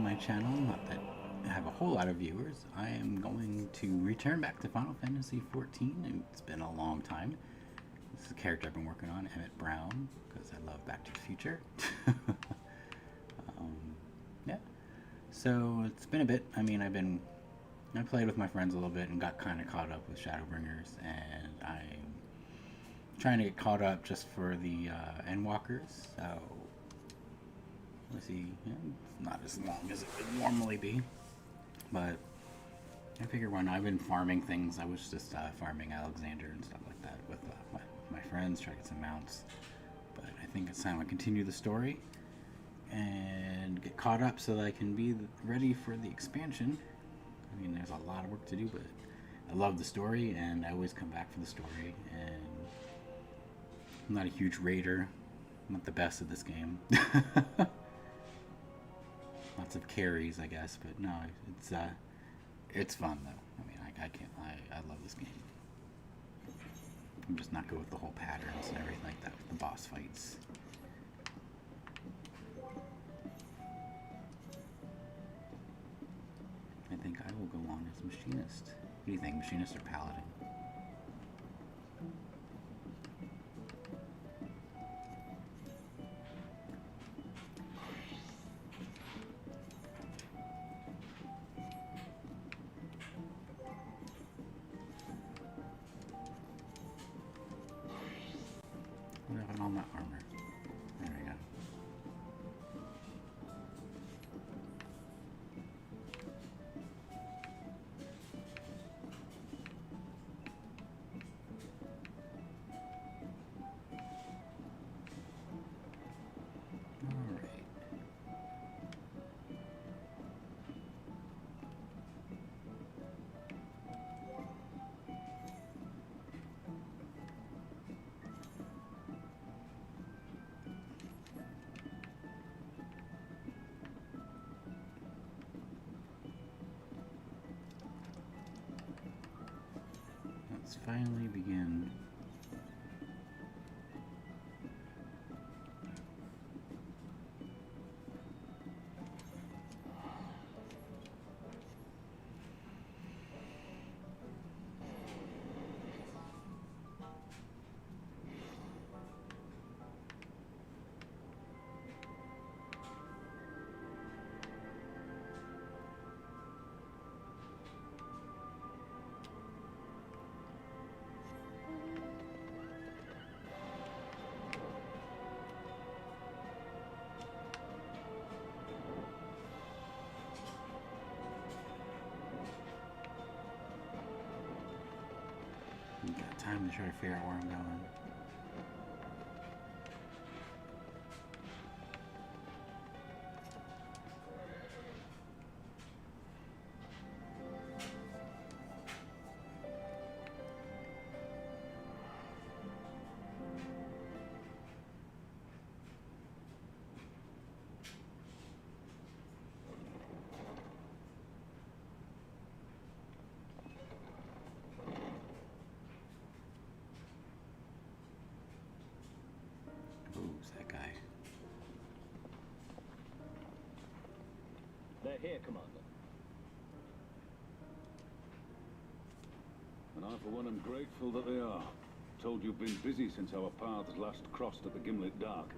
my channel. Not that I have a whole lot of viewers. I am going to return back to Final Fantasy XIV. It's been a long time. This is a character I've been working on, Emmett Brown, because I love Back to the Future. Yeah. So it's been a bit. I mean, I played with my friends a little bit and got kind of caught up with Shadowbringers, and I'm trying to get caught up just for the Endwalkers. So let's see, yeah, it's not as long as it would normally be, but I figure when I've been farming things, I was just farming Alexander and stuff like that with my friends, try to get some mounts. But I think it's time I continue the story and get caught up so that I can be ready for the expansion. I mean, there's a lot of work to do, but I love the story, and I always come back for the story. And I'm not a huge raider. I'm not the best at this game. Lots of carries, I guess, but no, it's fun though. I mean, I can't. I love this game. I'm just not good with the whole patterns and everything like that with the boss fights. I think I will go on as Machinist. What do you think, Machinist or Paladin? What happened to all my armor? There we go. Alright. Let's finally begin. Got time to try to figure out where I'm going. Who's that guy? They're here, Commander. And I, for one, am grateful that they are. Told you've been busy since our paths last crossed at the Gimlet Dark.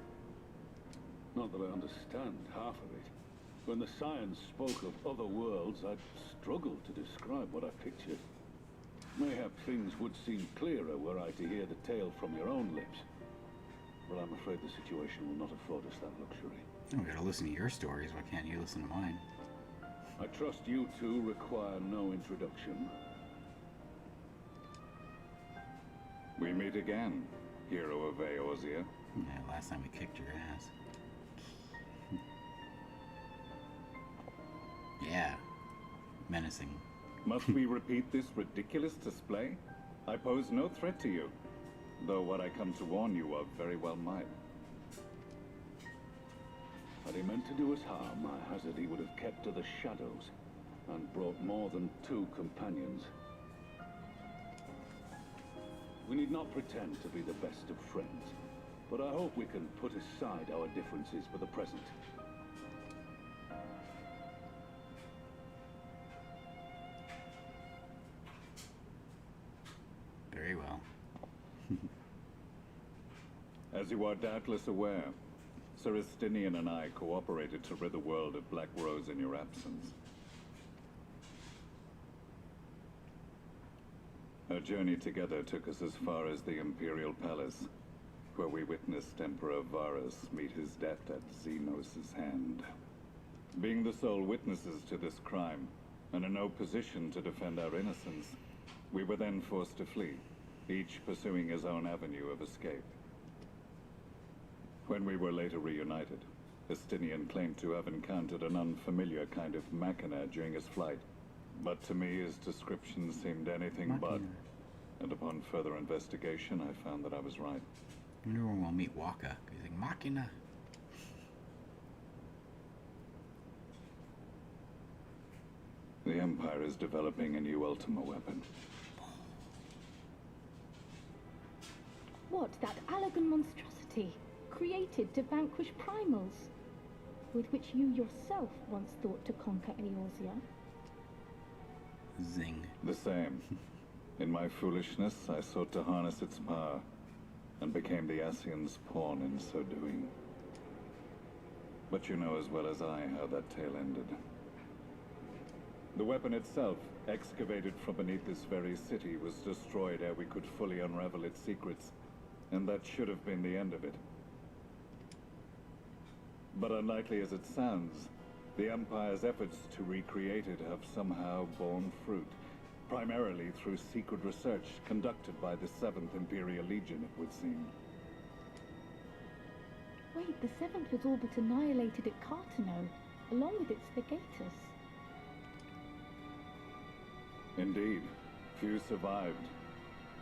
Not that I understand half of it. When the science spoke of other worlds, I'd struggled to describe what I pictured. Mayhap things would seem clearer were I to hear the tale from your own lips. But I'm afraid the situation will not afford us that luxury. Oh, we gotta listen to your stories. Why can't you listen to mine? I trust you two require no introduction. We meet again, hero of Eorzea. Yeah, last time we kicked your ass. Yeah. Menacing. Must we repeat this ridiculous display? I pose no threat to you, though what I come to warn you of very well might. Had he meant to do us harm, I hazard he would have kept to the shadows and brought more than 2 companions. We need not pretend to be the best of friends, but I hope we can put aside our differences for the present. very well. As you are doubtless aware, Sir Estinian and I cooperated to rid the world of Black Rose in your absence. Our journey together took us as far as the Imperial Palace, where we witnessed Emperor Varus meet his death at Xenos' hand. Being the sole witnesses to this crime, and in no position to defend our innocence, we were then forced to flee, each pursuing his own avenue of escape. When we were later reunited, Estinian claimed to have encountered an unfamiliar kind of machina during his flight. But to me, his description seemed anything but. Machina. And upon further investigation, I found that I was right. I wonder when we'll meet Waka. He's like, Machina. The Empire is developing a new Ultima weapon. What, that Allagan monstrosity, created to vanquish primals, with which you yourself once thought to conquer Eorzea? Zing. The same. In my foolishness, I sought to harness its power, and became the Ascian's pawn in so doing. But you know as well as I how that tale ended. The weapon itself, excavated from beneath this very city, was destroyed ere we could fully unravel its secrets, and that should have been the end of it. But unlikely as it sounds, the Empire's efforts to recreate it have somehow borne fruit, primarily through secret research conducted by the 7th Imperial Legion, it would seem. Wait, the Seventh was all but annihilated at Cartano, along with its legatus. Indeed, few survived.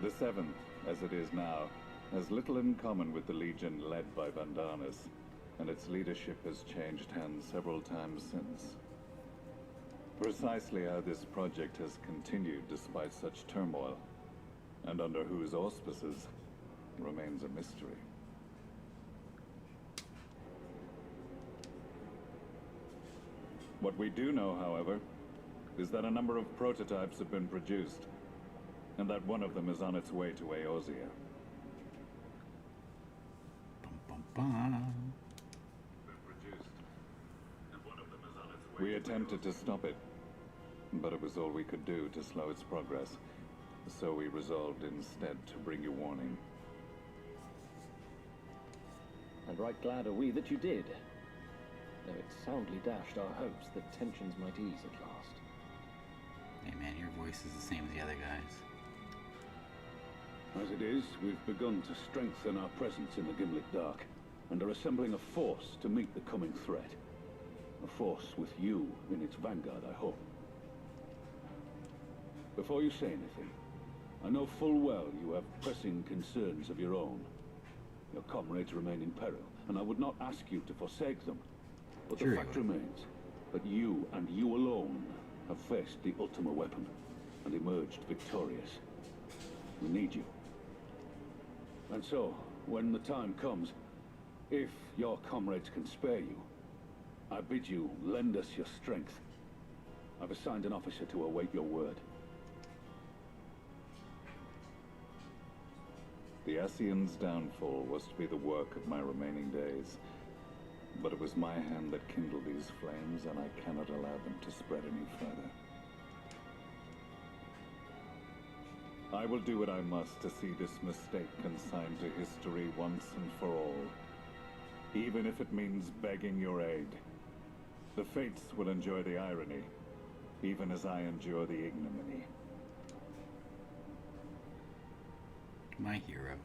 The 7th, as it is now, has little in common with the Legion led by Vandanas, and its leadership has changed hands several times since. Precisely how this project has continued despite such turmoil, and under whose auspices, remains a mystery. What we do know, however, is that a number of prototypes have been produced, and that one of them is on its way to Eorzea. Bum, bum, bum. We attempted to stop it, but it was all we could do to slow its progress, so we resolved instead to bring you warning. And right glad are we that you did, though it soundly dashed our hopes that tensions might ease at last. Hey man, your voice is the same as the other guys. As it is, we've begun to strengthen our presence in the Gimlet Dark, and are assembling a force to meet the coming threat. A force with you in its vanguard, I hope. Before you say anything, I know full well you have pressing concerns of your own. Your comrades remain in peril, and I would not ask you to forsake them. But Sure the you fact would. remains that you, and you alone, have faced the Ultima weapon, and emerged victorious. We need you. And so, when the time comes, if your comrades can spare you, I bid you lend us your strength. I've assigned an officer to await your word. The Ascian's downfall was to be the work of my remaining days, but it was my hand that kindled these flames, and I cannot allow them to spread any further. I will do what I must to see this mistake consigned to history once and for all, even if it means begging your aid. The fates will enjoy the irony, even as I endure the ignominy. My hero.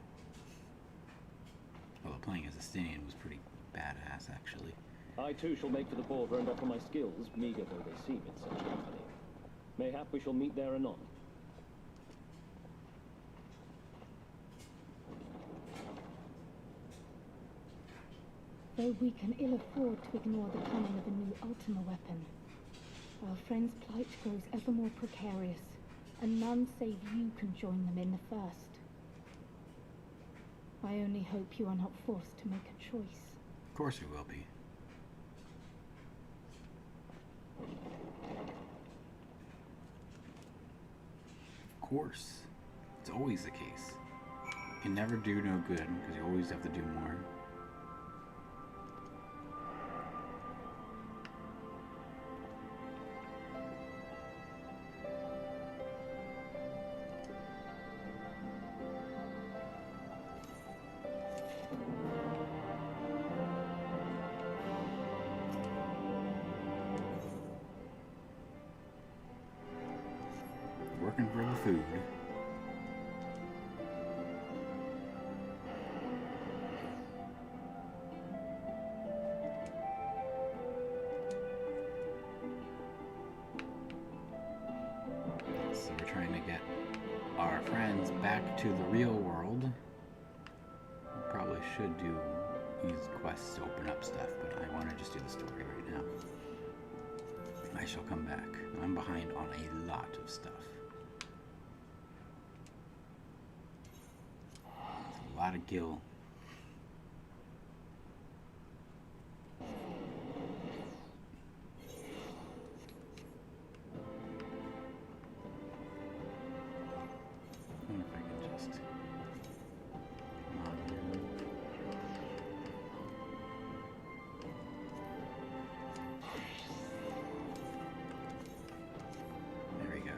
Although playing as Estinian was pretty badass, actually. I too shall make for the border and offer my skills, meager though they seem in such company. Mayhap we shall meet there anon. Though we can ill afford to ignore the coming of a new Ultima weapon, our friends' plight grows ever more precarious, and none save you can join them in the first. I only hope you are not forced to make a choice. Of course we will be. Of course. It's always the case. You can never do no good because you always have to do more. Working for the food. So we're trying to get our friends back to the real world. We probably should use quests to open up stuff, but I want to just do the story right now. I shall come back. I'm behind on a lot of stuff. It's a lot of gil. I wonder if I can just come on here. There we go.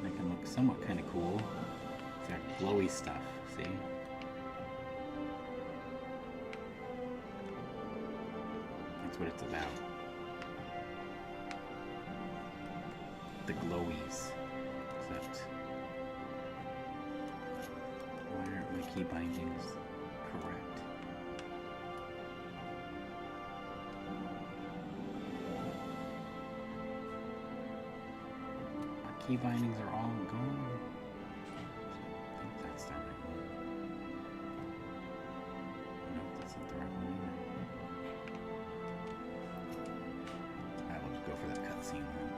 Make them look somewhat kind of cool. It's that glowy stuff, see? That's what it's about. The glowies. Except, why aren't my key bindings correct? My key bindings are all gone. I think that's the right one. Nope, that's not the right one either. I will just go for that cutscene one.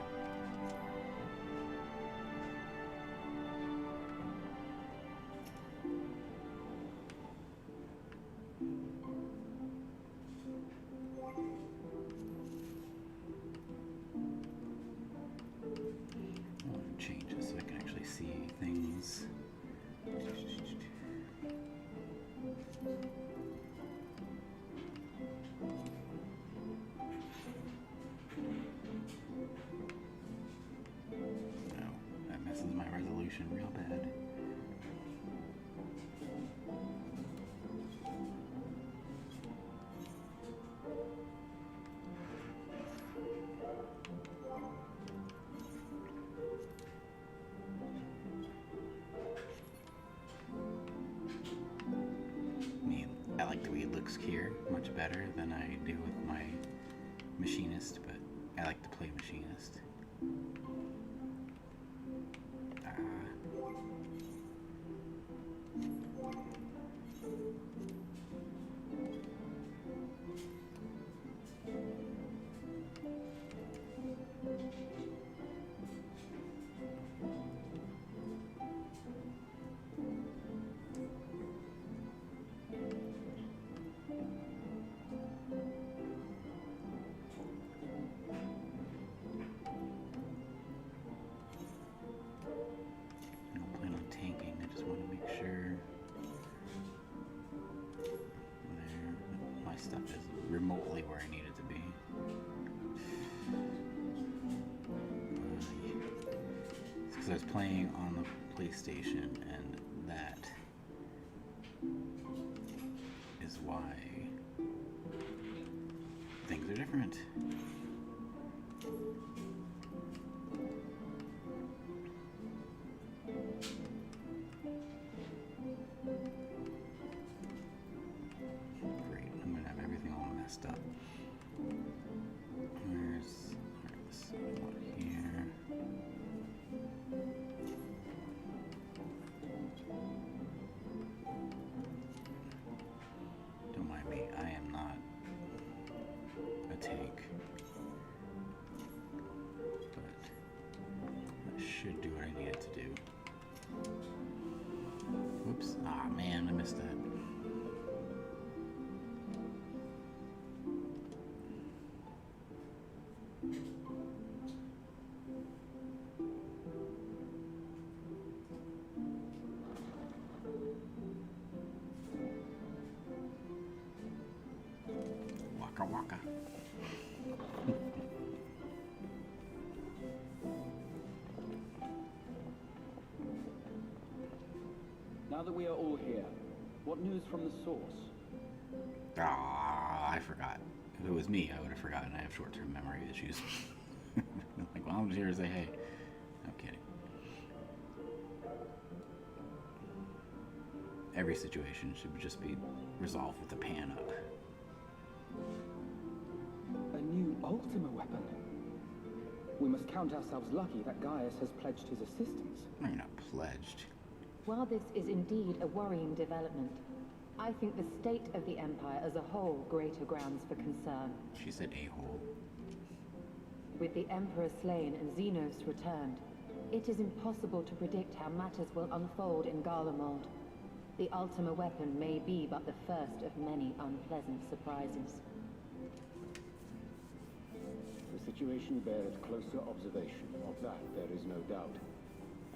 I want to change it so I can actually see things. No, that messes my resolution real bad. I like the way it looks here much better than I do with my machinist, but I like to play machinist. I don't plan on tanking, I just want to make sure my stuff is remotely where I need it to be. It's because I was playing on the PlayStation, and that is why things are different. Great, I'm gonna have everything all messed up. Where's this one here? Don't mind me, I am not a tank. But that should do what I need it to do. Whoops. Ah, man, I missed that. Now that we are all here, what news from the source? Ah, I forgot. If it was me, I would have forgotten. I have short-term memory issues. Like, well, I'm just here to say hey. No kidding. Every situation should just be resolved with a pan up. A new Ultima weapon. We must count ourselves lucky that Gaius has pledged his assistance. No, you're not pledged. While this is indeed a worrying development, I think the state of the Empire as a whole greater grounds for concern. She said a-hole. With the Emperor slain and Xenos returned, it is impossible to predict how matters will unfold in Garlemald. The Ultima weapon may be but the first of many unpleasant surprises. The situation beareth closer observation, of that there is no doubt,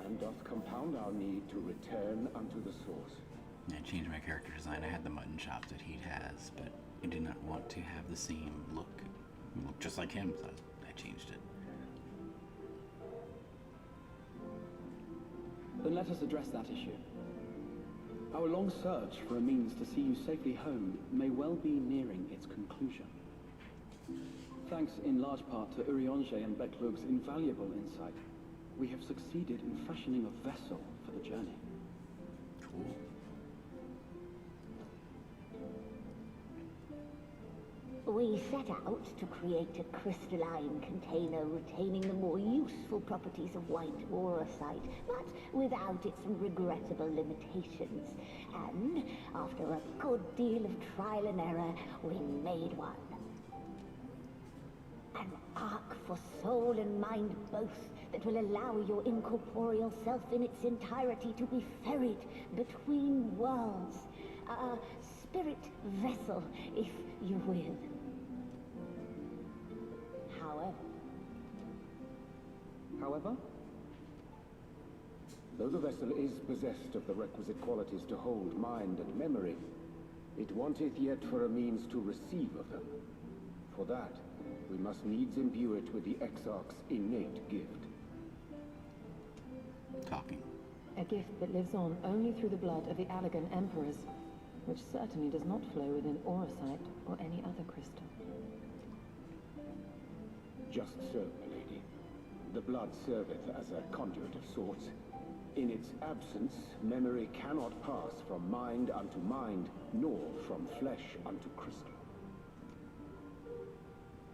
and doth compound our need to return unto the source. I changed my character design. I had the mutton chops that he has, but I did not want to have the same look. Look just like him, so I changed it. Then let us address that issue. Our long search for a means to see you safely home may well be nearing its conclusion. Thanks in large part to Urianger and Beclug's invaluable insight, we have succeeded in fashioning a vessel for the journey. Cool. We set out to create a crystalline container retaining the more useful properties of white aurosite, but without its regrettable limitations. And after a good deal of trial and error, we made one. An ark for soul and mind both that will allow your incorporeal self in its entirety to be ferried between worlds. A spirit vessel, if you will. However? Though the vessel is possessed of the requisite qualities to hold mind and memory, it wanteth yet for a means to receive of them. For that, we must needs imbue it with the Exarch's innate gift. Talking. A gift that lives on only through the blood of the Allagan Emperors, which certainly does not flow within aurosite or any other crystal. Just so, my lady. The blood serveth as a conduit of sorts. In its absence, memory cannot pass from mind unto mind, nor from flesh unto crystal.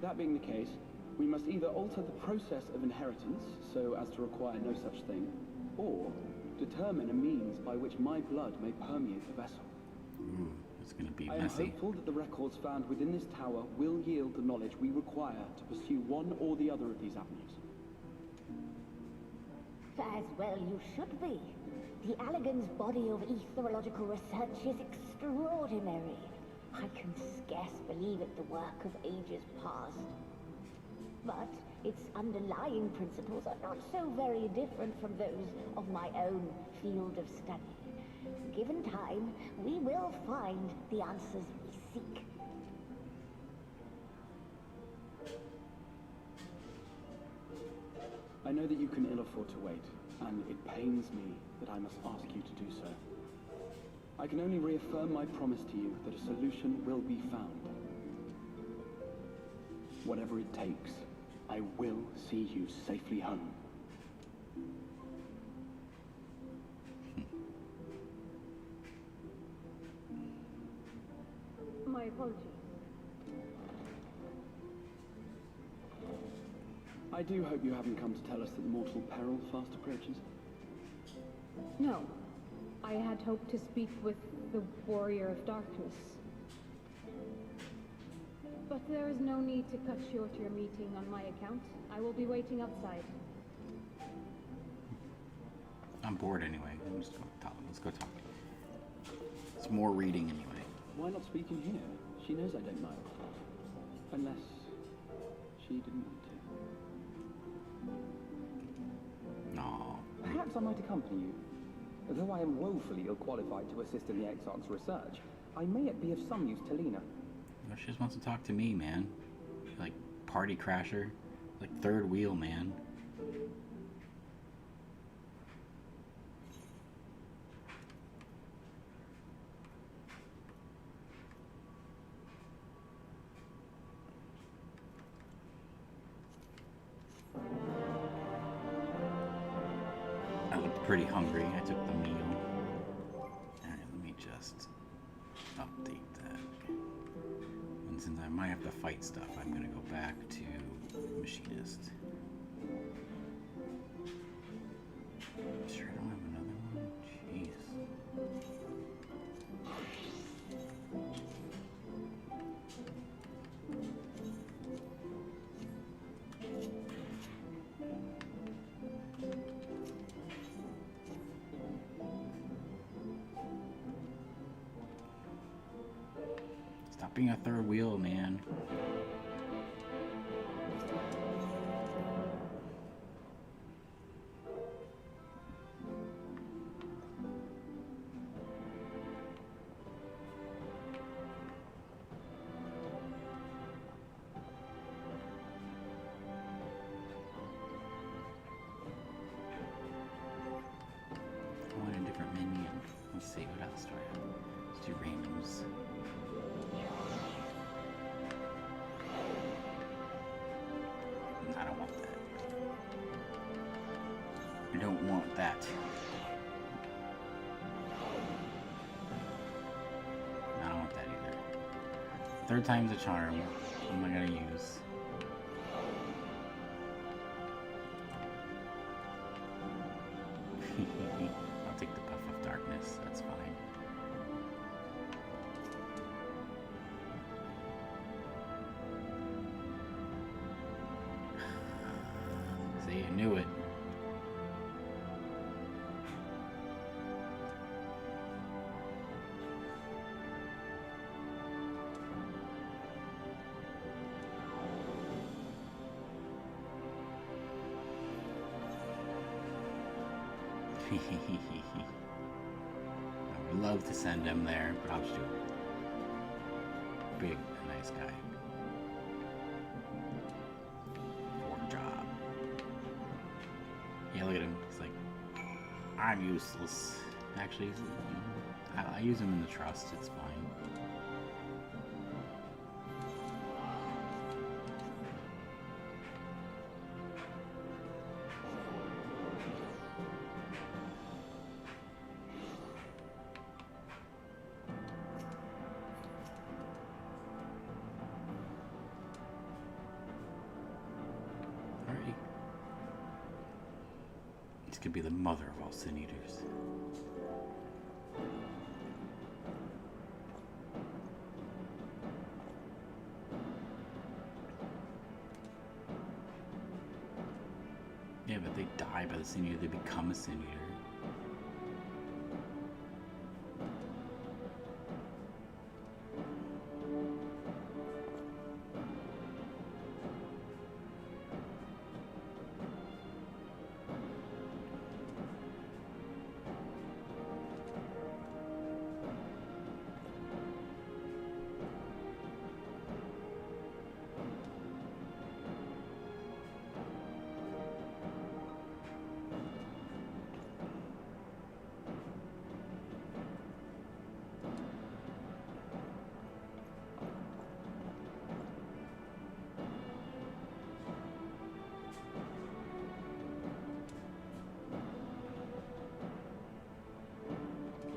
That being the case, we must either alter the process of inheritance so as to require no such thing, or determine a means by which my blood may permeate the vessel. Ooh, it's gonna be I am messy. hopeful that the records found within this tower will yield the knowledge we require to pursue one or the other of these avenues. As well you should be. The Allagan's body of etherological research is extraordinary. I can scarce believe it the work of ages past. But its underlying principles are not so very different from those of my own field of study. Given time, we will find the answers we seek. I know that you can ill afford to wait, and it pains me that I must ask you to do so. I can only reaffirm my promise to you that a solution will be found. Whatever it takes, I will see you safely home. My apologies. I do hope you haven't come to tell us that mortal peril fast approaches. No. I had hoped to speak with the Warrior of Darkness. But there is no need to cut short your meeting on my account. I will be waiting outside. I'm bored anyway. Let's go talk. Let's go talk. It's more reading anyway. Why not speak in here? She knows I don't know. Unless she didn't want to. No. Perhaps I might accompany you. Though I am woefully ill-qualified to assist in the Exarch's research, I may yet be of some use to Lena. She just wants to talk to me, man. Like party crasher, like third wheel, man. pretty hungry. I took the meal. Alright, let me just update that. And since I might have to fight stuff, I'm gonna go back to Machinist. Sure, I don't have another one. Jeez. Stop being a third wheel, man. I want a different minion. Let's see, what else do I have? Let's do randoms. I don't want that. I don't want that. I don't want that either. Third time's a charm. What am I gonna use? I'll take the Puff of Darkness. That's fine. See, I knew it. I would love to send him there, but I'll just do it. Big, nice guy. For job. Yeah, look at him. He's like, I'm useless. Actually, I use him in the trust. It's fine. Alright. This could be the mother of all sin eaters. Yeah, but they die by the sin eater, they become a sin eater.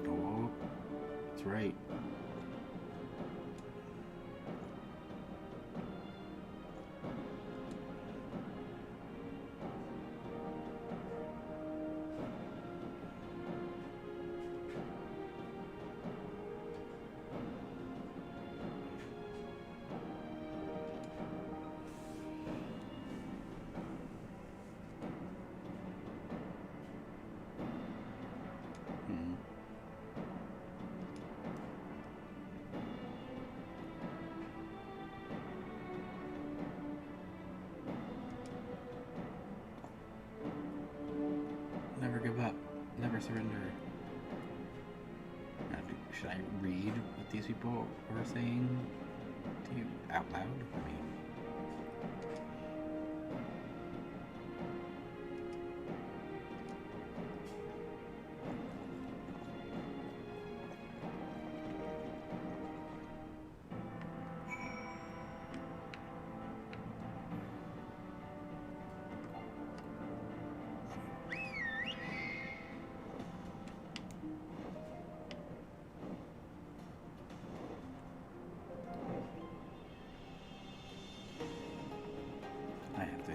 Oh, that's right. Hmm. Never give up. Never surrender. Should I read what these people were saying to you out loud? I mean,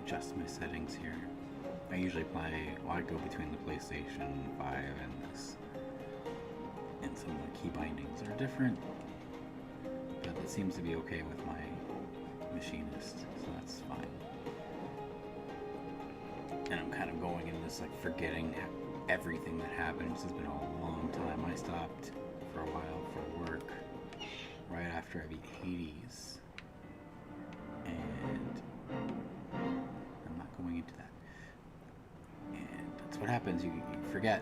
adjust my settings here. I usually play, well, I go between the PlayStation 5 and this. And some of the key bindings are different. But it seems to be okay with my machinist, so that's fine. And I'm kind of going in this, like, forgetting everything that happened. This has been a long time. I stopped for a while for work right after I beat Hades. And I'm not going into that. And that's what happens, you forget.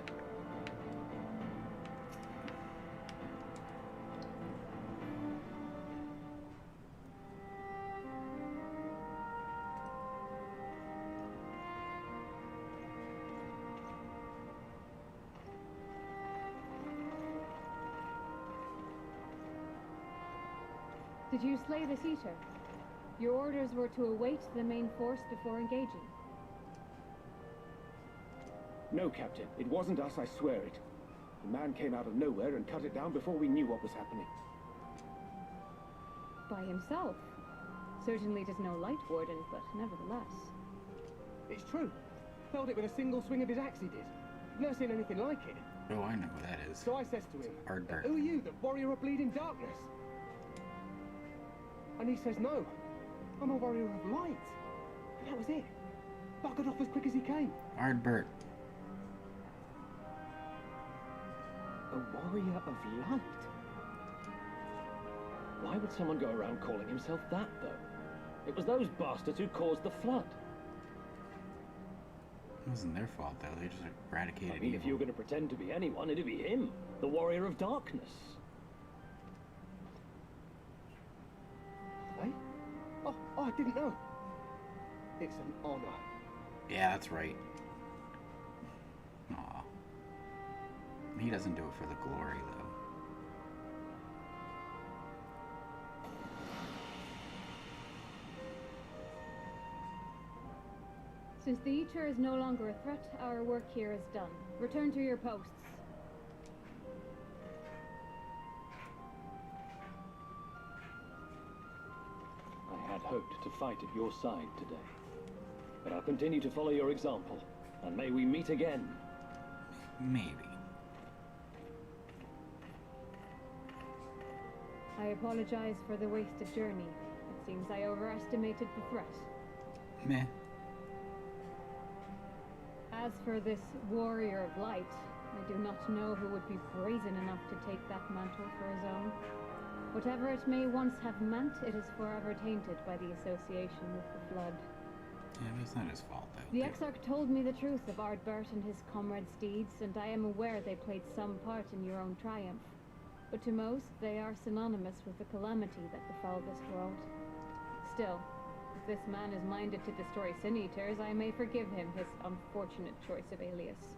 Did you slay this Eater? Your orders were to await the main force before engaging. No, Captain. It wasn't us, I swear it. The man came out of nowhere and cut it down before we knew what was happening. By himself. Certainly does no light warden, but nevertheless. It's true. Felled it with a single swing of his axe, he did. Never seen anything like it. Oh, I know what that is. So I says to him, Ardbert. "Who are you, the warrior of bleeding darkness?" And he says, "No, I'm a warrior of light." And that was it. Buggered off as quick as he came. Ardbert. A warrior of light? Why would someone go around calling himself that, though? It was those bastards who caused the flood. It wasn't their fault, though. They just eradicated I mean, if evil. you were going to pretend to be anyone, it'd be him, the warrior of darkness. Eh? Oh, I didn't know. It's an honor. Yeah, that's right. Aw. He doesn't do it for the glory, though. Since the Eater is no longer a threat, our work here is done. Return to your posts. I had hoped to fight at your side today. But I'll continue to follow your example, and may we meet again. Maybe. I apologize for the wasted journey. It seems I overestimated the threat. Meh. As for this warrior of light, I do not know who would be brazen enough to take that mantle for his own. Whatever it may once have meant, it is forever tainted by the association with the flood. Yeah, but it's not his fault, though. The Exarch told me the truth of Ardbert and his comrades' deeds, and I am aware they played some part in your own triumph. But to most, they are synonymous with the calamity that befell this world. Still, if this man is minded to destroy Sin Eaters, I may forgive him his unfortunate choice of alias.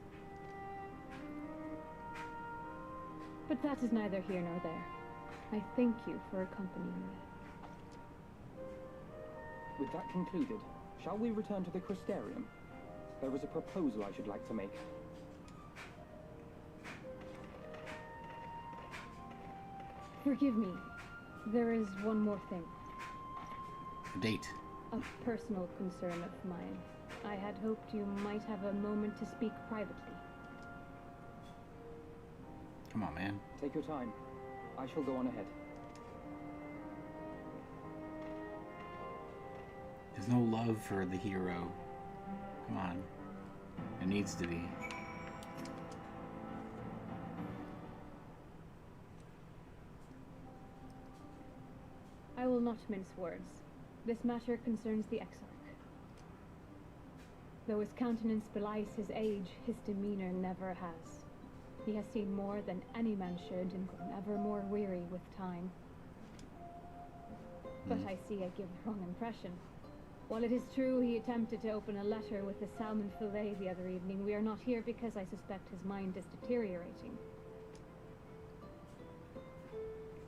But that is neither here nor there. I thank you for accompanying me. With that concluded, shall we return to the Crystarium? There is a proposal I should like to make. Forgive me. There is one more thing. A date. A personal concern of mine. I had hoped you might have a moment to speak privately. Come on, man. Take your time. I shall go on ahead. There's no love for the hero. Come on. It needs to be. I will not mince words. This matter concerns the Exarch. Though his countenance belies his age, his demeanor never has. He has seen more than any man should and grown ever more weary with time. But I see I give the wrong impression. While it is true he attempted to open a letter with the salmon fillet the other evening, we are not here because I suspect his mind is deteriorating.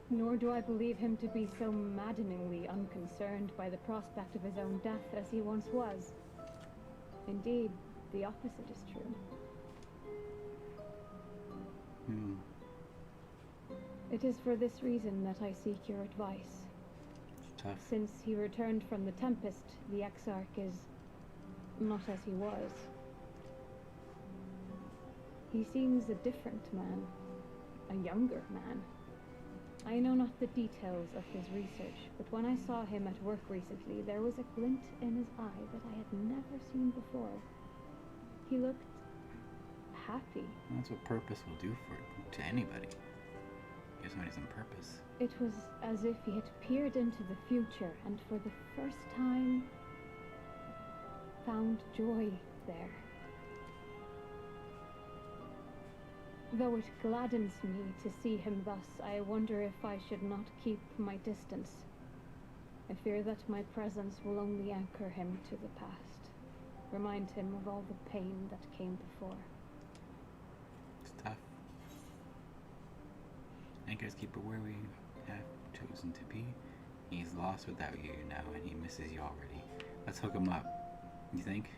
Nor do I believe him to be so maddeningly unconcerned by the prospect of his own death as he once was. Indeed, the opposite is true. It is for this reason that I seek your advice. It's tough. Since he returned from the Tempest, the Exarch is not as he was. He seems a different man, a younger man. I know not the details of his research, but when I saw him at work recently, there was a glint in his eye that I had never seen before. He looked happy. That's what purpose will do to anybody. Gives somebody some purpose. It was as if he had peered into the future and for the first time found joy there. Though it gladdens me to see him thus, I wonder if I should not keep my distance. I fear that my presence will only anchor him to the past, remind him of all the pain that came before. It's tough. Anchor's keeper where we have chosen to be. He's lost without you now, and he misses you already. Let's hook him up. You think?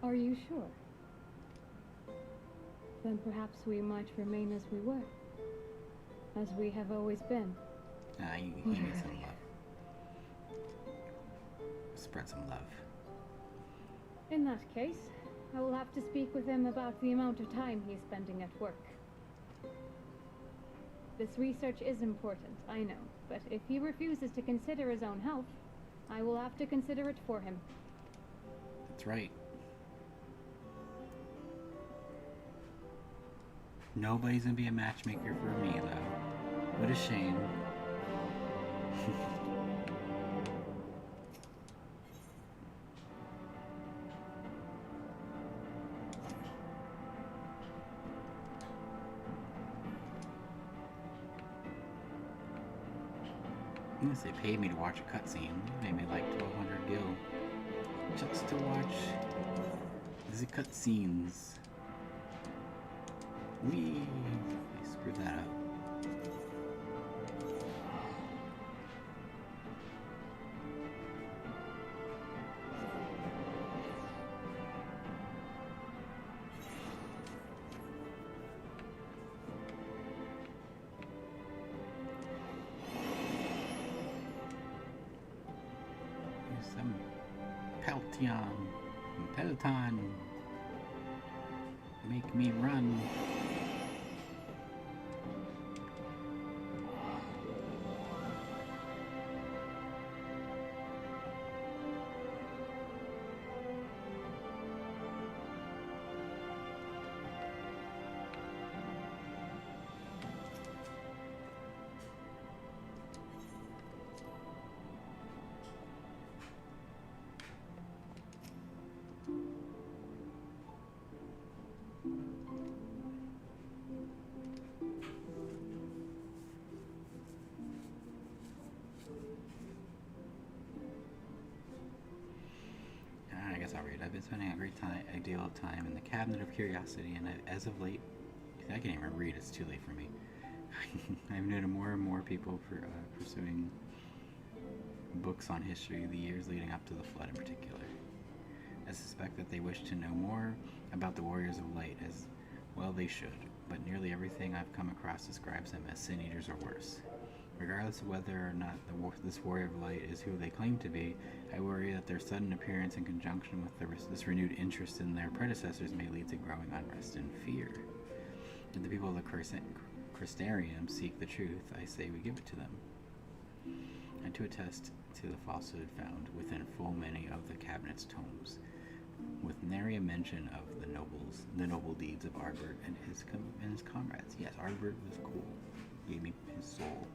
Are you sure? Then perhaps we might remain as we were. As we have always been. He needs some love. Spread some love. In that case, I will have to speak with him about the amount of time he is spending at work. This research is important, I know, but if he refuses to consider his own health, I will have to consider it for him. That's right. Nobody's gonna be a matchmaker for me, though. What a shame. Unless they paid me to watch a cutscene, they made me like 1,200 gil just to watch the cutscenes. Wee! I screwed that up. Here's some Peloton. Make me run. I guess I'll read. I've been spending a deal of time in the Cabinet of Curiosity, and as of late, I can't even read. It's too late for me. I've noted more and more people pursuing books on history, the years leading up to the Flood in particular. I suspect that they wish to know more about the Warriors of Light, as well they should, but nearly everything I've come across describes them as Sin Eaters or worse. Regardless of whether or not this Warrior of Light is who they claim to be, I worry that their sudden appearance in conjunction with this renewed interest in their predecessors may lead to growing unrest and fear. If the people of the Crystarium seek the truth, I say we give it to them. And to attest to the falsehood found within full many of the Cabinet's tomes, with nary a mention of the noble deeds of Ardbert and his comrades. Yes, Ardbert was cool. Gave me his soul.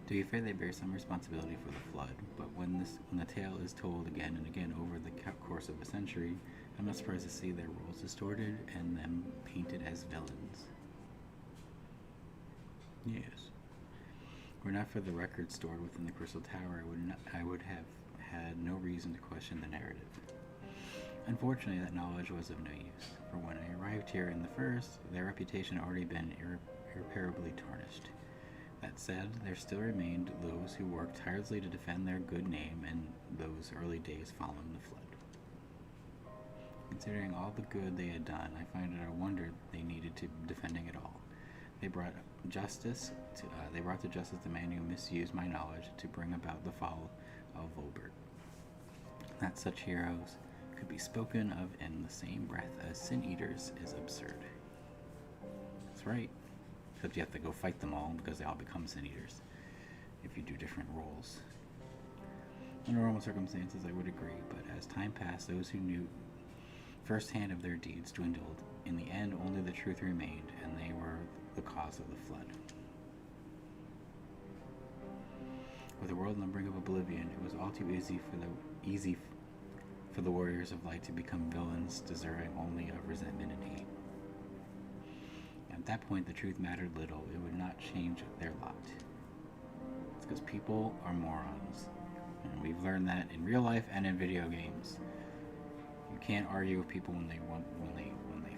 To be fair, they bear some responsibility for the Flood, but when the tale is told again and again over the course of a century, I'm not surprised to see their roles distorted and them painted as villains. Yes. Were not for the records stored within the Crystal Tower, I would have had no reason to question the narrative. Unfortunately, that knowledge was of no use, for when I arrived here in the first, their reputation had already been irreparably tarnished. That said, there still remained those who worked tirelessly to defend their good name in those early days following the Flood. Considering all the good they had done, I find it a wonder they needed to be defending at all. They brought justice to the man who misused my knowledge to bring about the fall of Volbert. That such heroes could be spoken of in the same breath as sin eaters is absurd. That's right. Except you have to go fight them all because they all become sin eaters if you do different roles. Under normal circumstances, I would agree, but as time passed, those who knew firsthand of their deeds dwindled. In the end, only the truth remained, and they were the cause of the flood. With the world on the brink of oblivion, it was all too easy for the warriors of light to become villains, deserving only of resentment and hate. At that point, the truth mattered little. It would not change their lot. It's because people are morons. And we've learned that in real life and in video games. You can't argue with people when they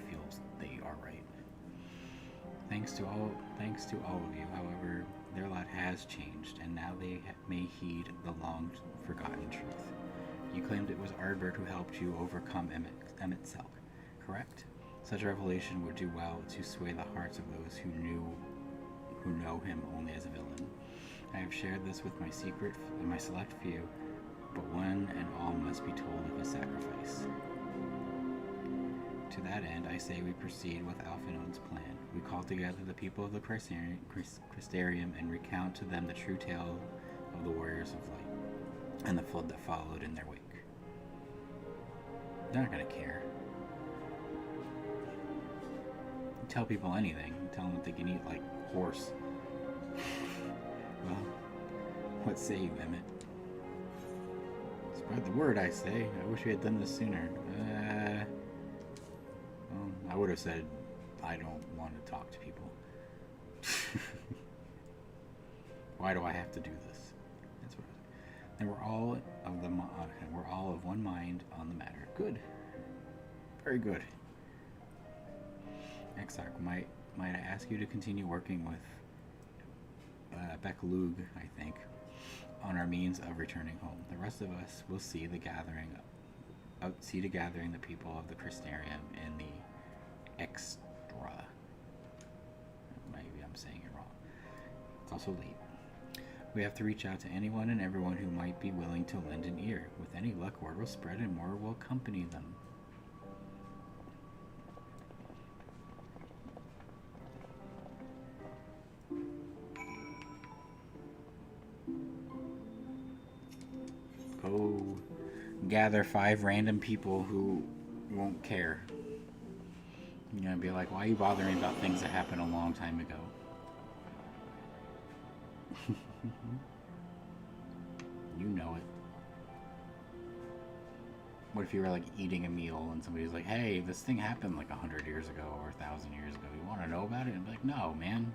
feel they are right. Thanks to all of you, however, their lot has changed, and now they may heed the long-forgotten truth. You claimed it was Ardbert who helped you overcome Emmett Selk, correct? Such a revelation would do well to sway the hearts of those who know him only as a villain. I have shared this with my select few, but one and all must be told of his sacrifice. To that end, I say we proceed with Alphinaud's plan. We call together the people of the Crystarium and recount to them the true tale of the Warriors of Light and the flood that followed in their wake. They're not going to care. You tell people anything. You tell them that they can eat like horse. Well, what say you, Emmett? Spread the word, I say. I wish we had done this sooner. Well, I would have said I don't want to talk to people. Why do I have to do this? That's what. And we're all of one mind on the matter. Good. Very good. Exarch, might I ask you to continue working with Bekalug, I think, on our means of returning home. The rest of us will see to gathering the people of the Crystarium in the Extra. Maybe I'm saying it wrong. It's also late. We have to reach out to anyone and everyone who might be willing to lend an ear. With any luck, word will spread and more will accompany them. Go gather 5 random people who won't care. You're gonna be like, why are you bothering about things that happened a long time ago? You know it. What if you were like eating a meal and somebody's like, hey, this thing happened like 100 years ago or 1,000 years ago. You want to know about it? And be like, no, man.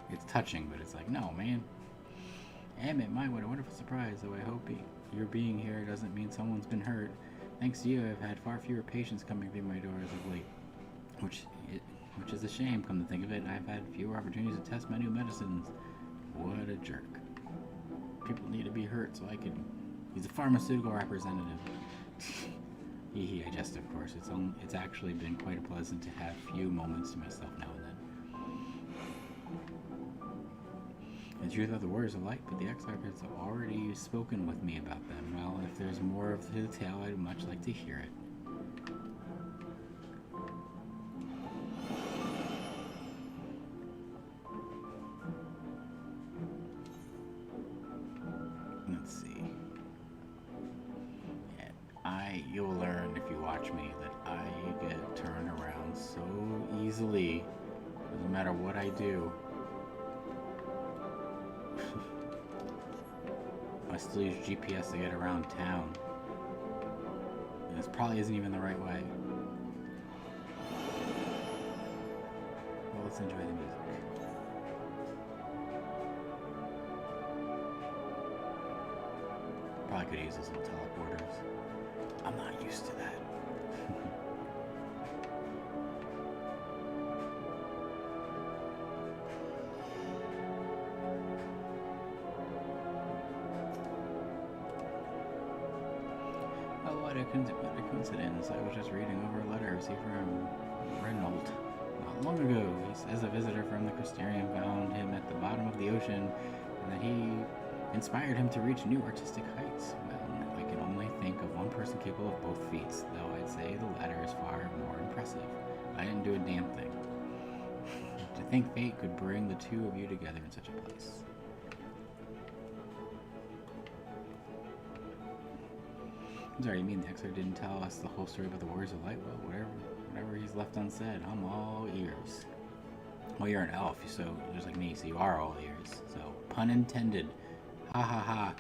It's touching, but it's like, no, man. Emmett, what a wonderful surprise, though I hope your being here doesn't mean someone's been hurt. Thanks to you, I've had far fewer patients coming through my doors of late, which is a shame, come to think of it. I've had fewer opportunities to test my new medicines. What a jerk. People need to be hurt so I can... He's a pharmaceutical representative. Hee, I jest, of course. It's actually been quite pleasant to have few moments to myself now and then. The truth of the Warriors of Light, but the Exarch has already spoken with me about them. Well, if there's more of the tale, I'd much like to hear it. Let's see. Yeah, you'll learn if you watch me that I get turned around so easily. Doesn't matter what I do. I still use GPS to get around town. And this probably isn't even the right way. Well, let's enjoy the music. Probably could use those little teleporters. I'm not used to that. What a coincidence. I was just reading over a letter I received from Renault. Not long ago, he says a visitor from the Crystarium found him at the bottom of the ocean, and that he inspired him to reach new artistic heights. Well, I can only think of one person capable of both feats, though I'd say the latter is far more impressive. I didn't do a damn thing. To think fate could bring the two of you together in such a place. I'm sorry, you mean the Exarch didn't tell us the whole story about the Warriors of Light? Well, whatever he's left unsaid, I'm all ears. Well, you're an elf, so just like me, so you are all ears. So, pun intended. Ha ha ha.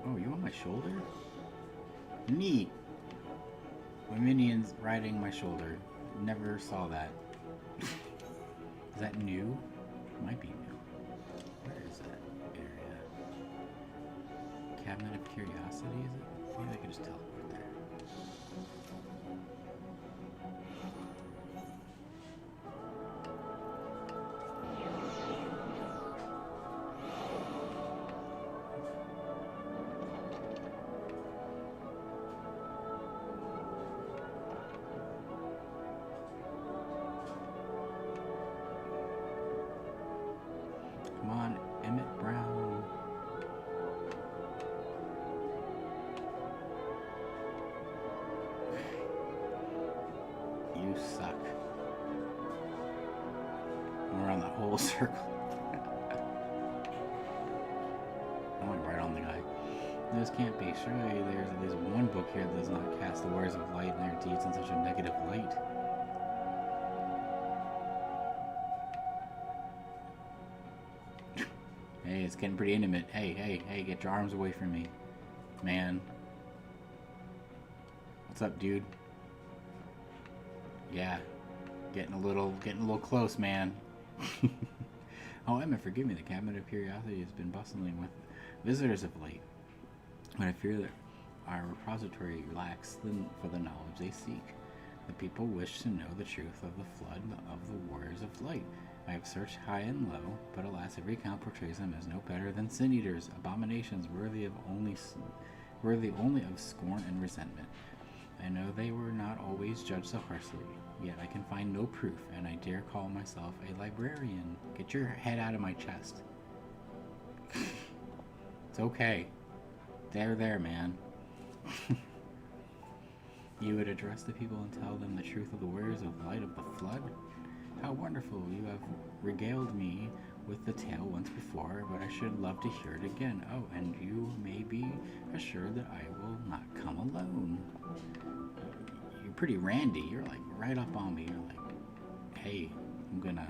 Oh, you on my shoulder? Neat. My minions riding my shoulder. Never saw that. Is that new? Might be new. Where is that area? Cabinet of Curiosity, is it? Maybe I can just teleport there. Come on, Emmett Brown. You suck. We're on the whole circle. I went right on the guy. This can't be. Surely there's at least one book here that does not cast the Warriors of Light and their deeds in such a negative light. Hey, it's getting pretty intimate. Hey, get your arms away from me, man. What's up, dude? Yeah, getting a little close, man. Oh, Emma, forgive me. The Cabinet of Curiosity has been bustling with visitors of late, but I fear that our repository lacks for the knowledge they seek. The people wish to know the truth of the flood of the Warriors of Light. I have searched high and low, but alas, every account portrays them as no better than sin eaters, abominations worthy only of scorn and resentment. I know they were not always judged so harshly, yet I can find no proof, and I dare call myself a librarian. Get your head out of my chest. It's okay. There, man. You would address the people and tell them the truth of the Warriors of Light of the Flood? How wonderful. You have regaled me with the tale once before, but I should love to hear it again. Oh, and you may be assured that I will not come alone. You're pretty randy. You're like right up on me. You're like, hey, I'm gonna...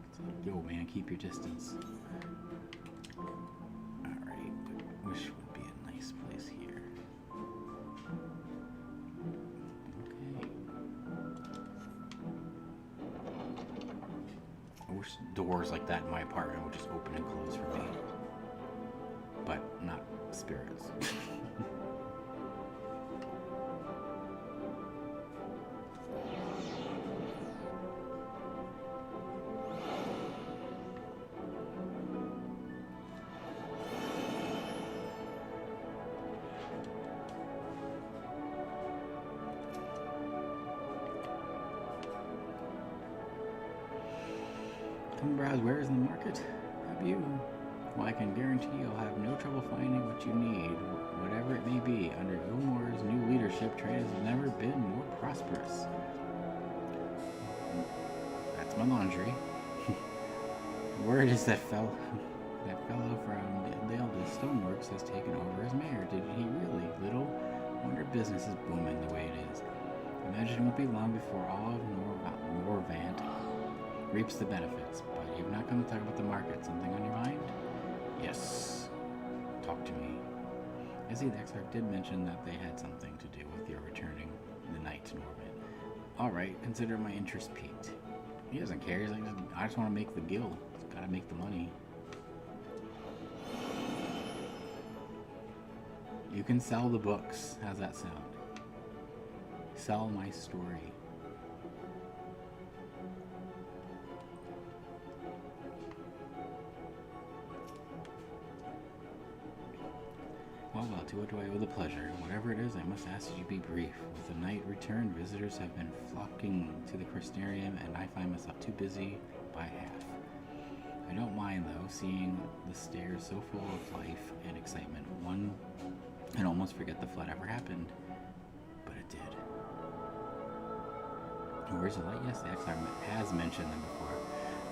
It's like, yo, man, keep your distance. Alright, wish would be a nice place here. Okay. I wish doors like that in my apartment would just open and close for me. But not spirits. Come browse wares in the market. Have you? Well, I can guarantee you'll have no trouble finding what you need, whatever it may be. Under Gilmore's new leadership, trade has never been more prosperous. That's my laundry. Word is that fellow from Dale Stoneworks has taken over as mayor. Did he really? Little wonder business is booming the way it is. Imagine it won't be long before all of Norvant reaps the benefits. But you've not come to talk about the market. Something on your mind? Yes. Talk to me. I see the Exarch did mention that they had something to do with your returning the night to Norvant. Alright, consider my interest piqued. He doesn't care. He's like, I just want to make the guild. It's gotta make the money. You can sell the books. How's that sound? Sell my story. Well, to what do I owe the pleasure? Whatever it is, I must ask that you be brief. With the night return, visitors have been flocking to the Crystarium, and I find myself too busy by half. I don't mind, though, seeing the stairs so full of life and excitement. One can almost forget the flood ever happened, but it did. Where's the light? Yes, the Exarch has mentioned them before,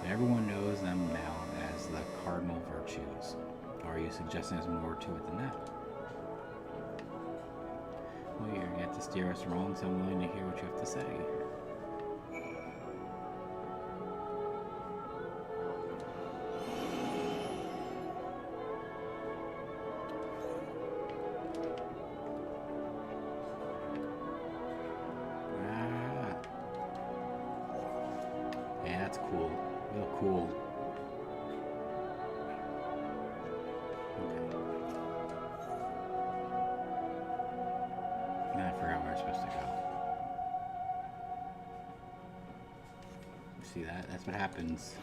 but everyone knows them now as the cardinal virtues. Or are you suggesting there's more to it than that? Well, you're going to have to steer us wrong, so I'm willing to hear what you have to say. Yeah, that's cool. Real cool. Okay. I forgot where we're supposed to go. You see that? That's what happens.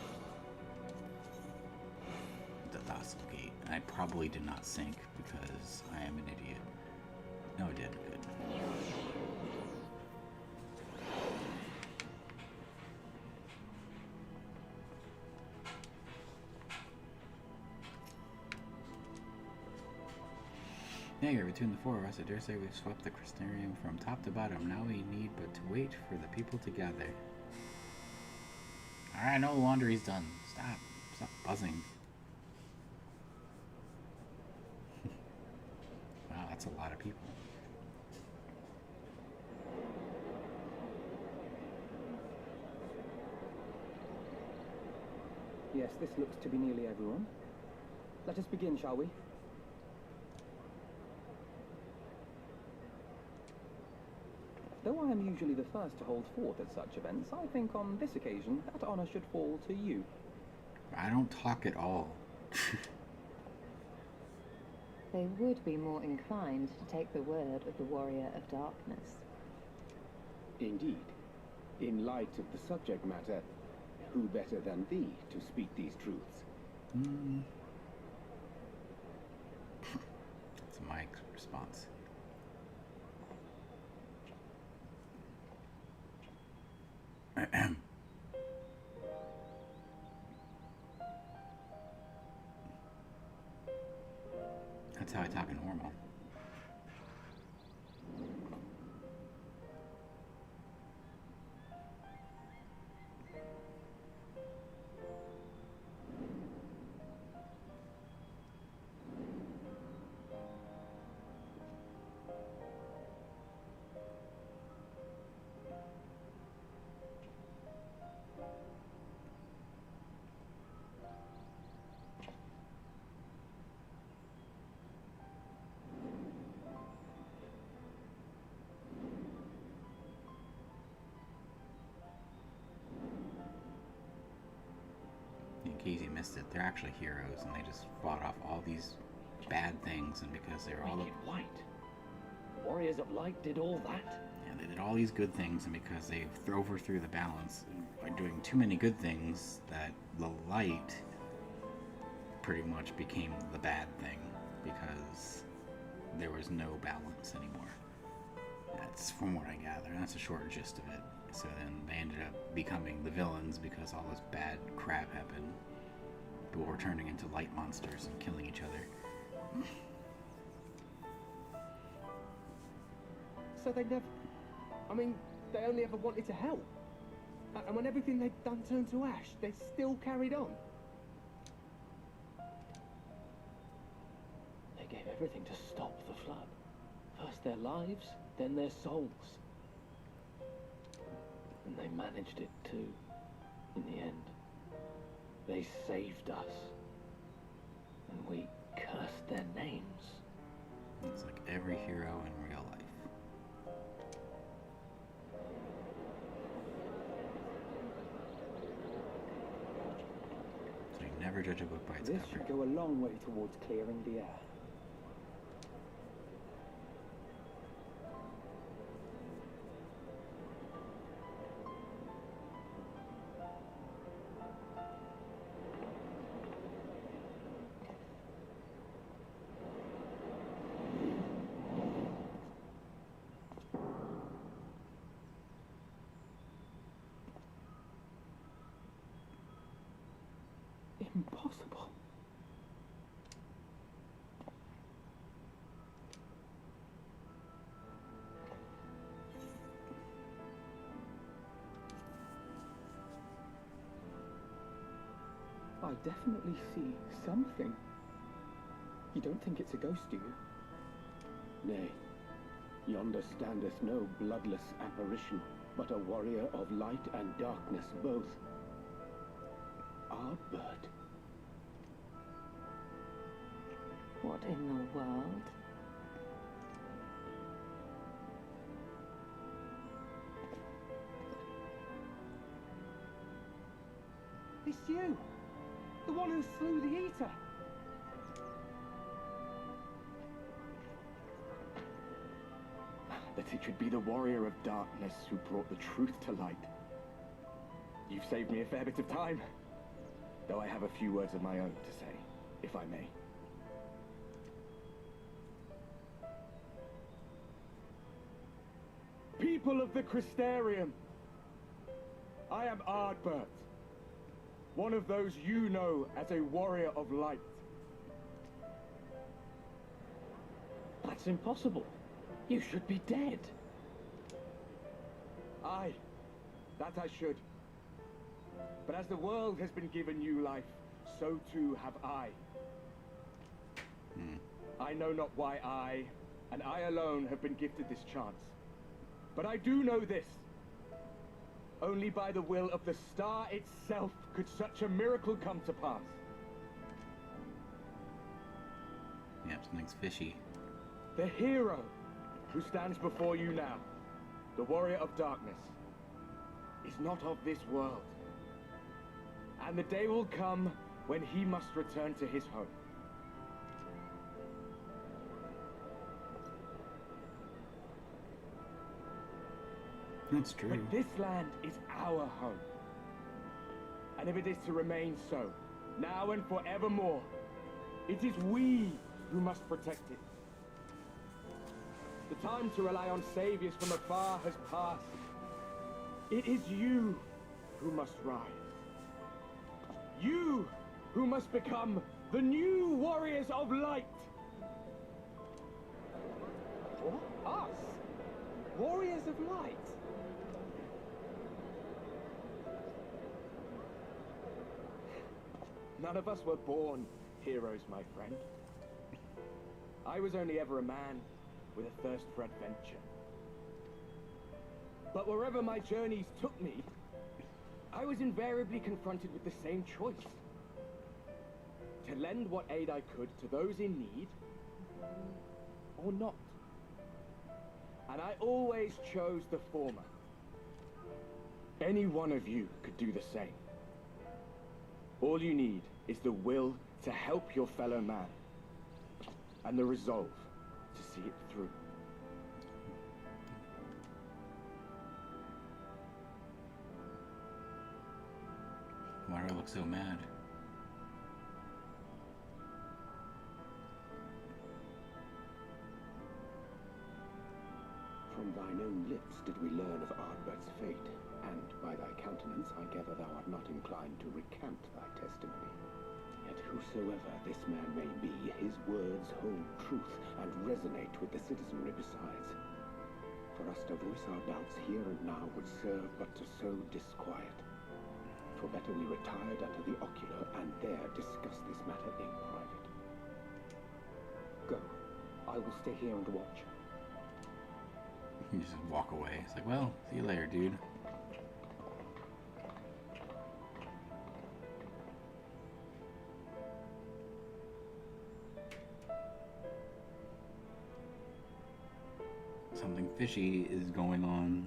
The Thossil Gate. I probably did not sink because I am an idiot. No, I did. Good. Yeah, you're between the four of us. I dare say we've swept the Crystarium from top to bottom. Now we need but to wait for the people to gather. Alright, no laundry's done. Stop. Stop buzzing. Wow, that's a lot of people. Yes, this looks to be nearly everyone. Let us begin, shall we? Though I am usually the first to hold forth at such events, I think on this occasion that honor should fall to you. I don't talk at all. They would be more inclined to take the word of the Warrior of Darkness. Indeed. In light of the subject matter, who better than thee to speak these truths? That's Mike's response. That's how I talk in normal. In case you missed it, they're actually heroes, and they just fought off all these bad things, and because they were all Wicked White. Warriors of Light did all that? yeah, they did all these good things, and because they overthrew the balance by doing too many good things, that the light pretty much became the bad thing because there was no balance anymore. That's from what I gather. That's a short gist of it. So then they ended up becoming the villains because all this bad crap happened. People were turning into light monsters and killing each other. So they never... I mean, they only ever wanted to help. And when everything they'd done turned to ash, they still carried on. They gave everything to stop the flood. First their lives, then their souls. And they managed it too, in the end. They saved us. And we cursed their names. It's like every hero in real life. So you never judge a book by its This cover. should go a long way towards clearing the air. I definitely see something. You don't think it's a ghost, do you? Nay, yonder standeth no bloodless apparition, but a warrior of light and darkness both. Ardbert. What in the world? It's you! The one who slew the Eater! That it should be the warrior of darkness who brought the truth to light. You've saved me a fair bit of time, though I have a few words of my own to say, if I may. People of the Crystarium, I am Ardbert, one of those you know as a warrior of light. That's impossible. You should be dead. Aye, that I should. But as the world has been given new life, so too have I. I know not why I, and I alone, have been gifted this chance. But I do know this. Only by the will of the star itself could such a miracle come to pass. Yep, something's fishy. The hero who stands before you now, the warrior of darkness, is not of this world. And the day will come when he must return to his home. That's true. But this land is our home. And if it is to remain so, now and forevermore, it is we who must protect it. The time to rely on saviors from afar has passed. It is you who must rise. You who must become the new warriors of light. What? Us? Warriors of light? None of us were born heroes, my friend. I was only ever a man with a thirst for adventure. But wherever my journeys took me, I was invariably confronted with the same choice. To lend what aid I could to those in need, or not. And I always chose the former. Any one of you could do the same. All you need is the will to help your fellow man, and the resolve to see it through. Why do I look so mad? From thine own lips did we learn of Ardbert's fate, and by thy countenance I gather thou art not inclined to recant thy testimony. Yet whosoever this man may be, his words hold truth and resonate with the citizenry besides. For us to voice our doubts here and now would serve but to sow disquiet. For better we retired unto the ocular and there discuss this matter in private. Go. I will stay here and watch. You just walk away. It's like, well, see you later, dude. Something fishy is going on.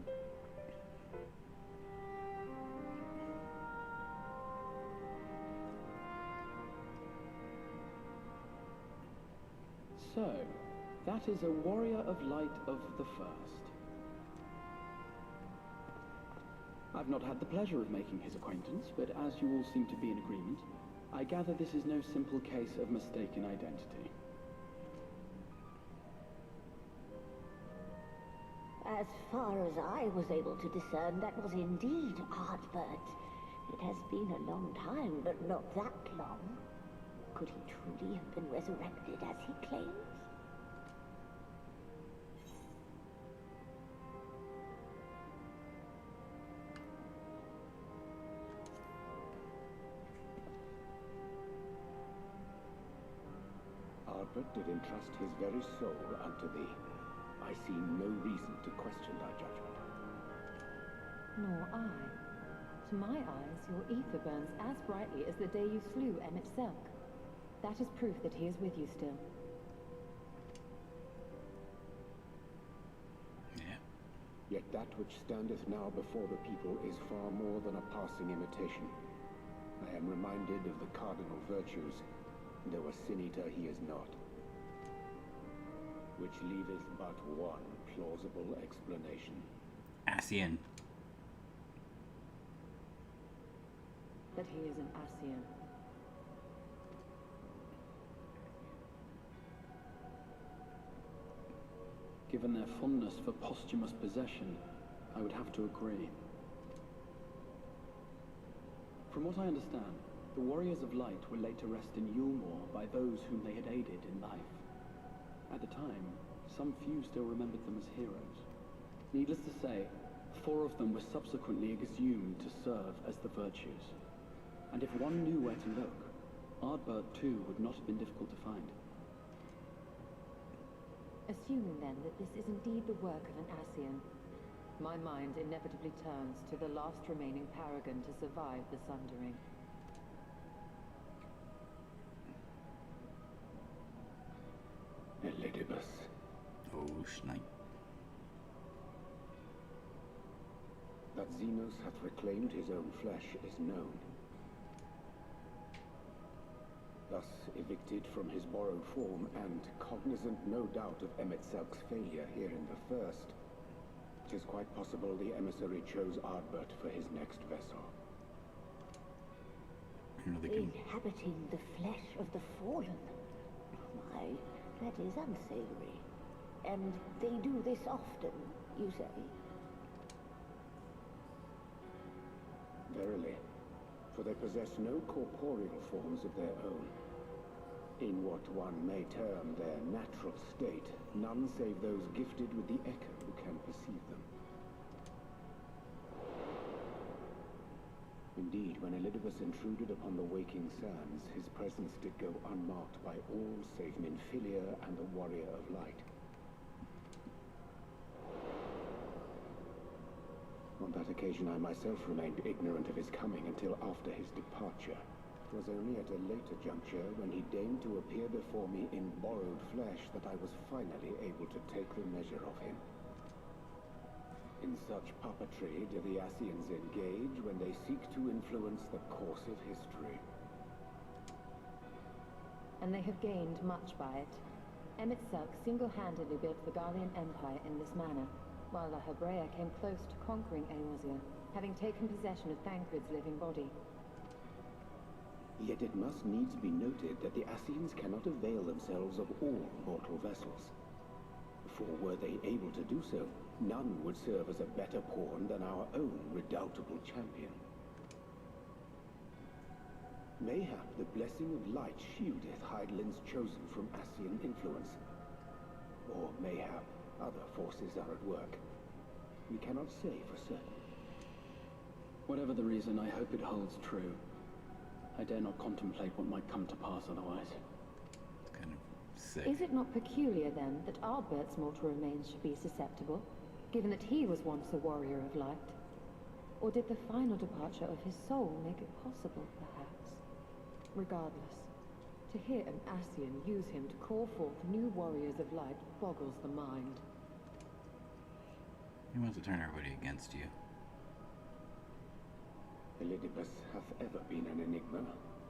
So, that is a warrior of light of the first. I've not had the pleasure of making his acquaintance, but as you all seem to be in agreement, I gather this is no simple case of mistaken identity. As far as I was able to discern, that was indeed Ardbert. It has been a long time, but not that long. Could he truly have been resurrected as he claims? Ardbert did entrust his very soul unto thee. I see no reason to question thy judgment. Nor I. To my eyes, your ether burns as brightly as the day you slew Emmett Selk. That is proof that he is with you still. Yeah. Yet that which standeth now before the people is far more than a passing imitation. I am reminded of the cardinal virtues, though a sin-eater he is not. Which leaveth but one plausible explanation. Ascian. That he is an Ascian. Given their fondness for posthumous possession, I would have to agree. From what I understand, the Warriors of Light were laid to rest in Yulmore by those whom they had aided in life. At the time, some few still remembered them as heroes. Needless to say, 4 of them were subsequently exhumed to serve as the Virtues. And if one knew where to look, Ardbert too would not have been difficult to find. Assuming then that this is indeed the work of an Ascian, my mind inevitably turns to the last remaining paragon to survive the Sundering. Elidibus. Oh, schneid. That Xenos hath reclaimed his own flesh is known. Thus evicted from his borrowed form, and cognizant no doubt of Emmett Selk's failure here in the first, it is quite possible the emissary chose Ardbert for his next vessel. Inhabiting the flesh of the fallen. My, that is unsavory. And they do this often, you say? Verily, for they possess no corporeal forms of their own. In what one may term their natural state, none save those gifted with the echo can perceive them. Indeed, when Elidibus intruded upon the waking sands, his presence did go unmarked by all save Minfilia and the Warrior of Light. On that occasion, I myself remained ignorant of his coming until after his departure. It was only at a later juncture, when he deigned to appear before me in borrowed flesh, that I was finally able to take the measure of him. In such puppetry do the Ascians engage when they seek to influence the course of history. And they have gained much by it. Emmett Selk single-handedly built the Garlean Empire in this manner, while the Hebrea came close to conquering Eorzea, having taken possession of Thancred's living body. Yet it must needs be noted that the Ascians cannot avail themselves of all mortal vessels. For were they able to do so, none would serve as a better pawn than our own redoubtable champion. Mayhap the blessing of light shieldeth Hydaelyn's chosen from Ascian influence. Or mayhap other forces are at work. We cannot say for certain. Whatever the reason, I hope it holds true. I dare not contemplate what might come to pass otherwise. Kind of sick. Is it not peculiar, then, that Ardbert's mortal remains should be susceptible, given that he was once a warrior of light? Or did the final departure of his soul make it possible, perhaps? Regardless, to hear an Ascian use him to call forth new warriors of light boggles the mind. He wants to turn everybody against you. Elidibus hath ever been an enigma,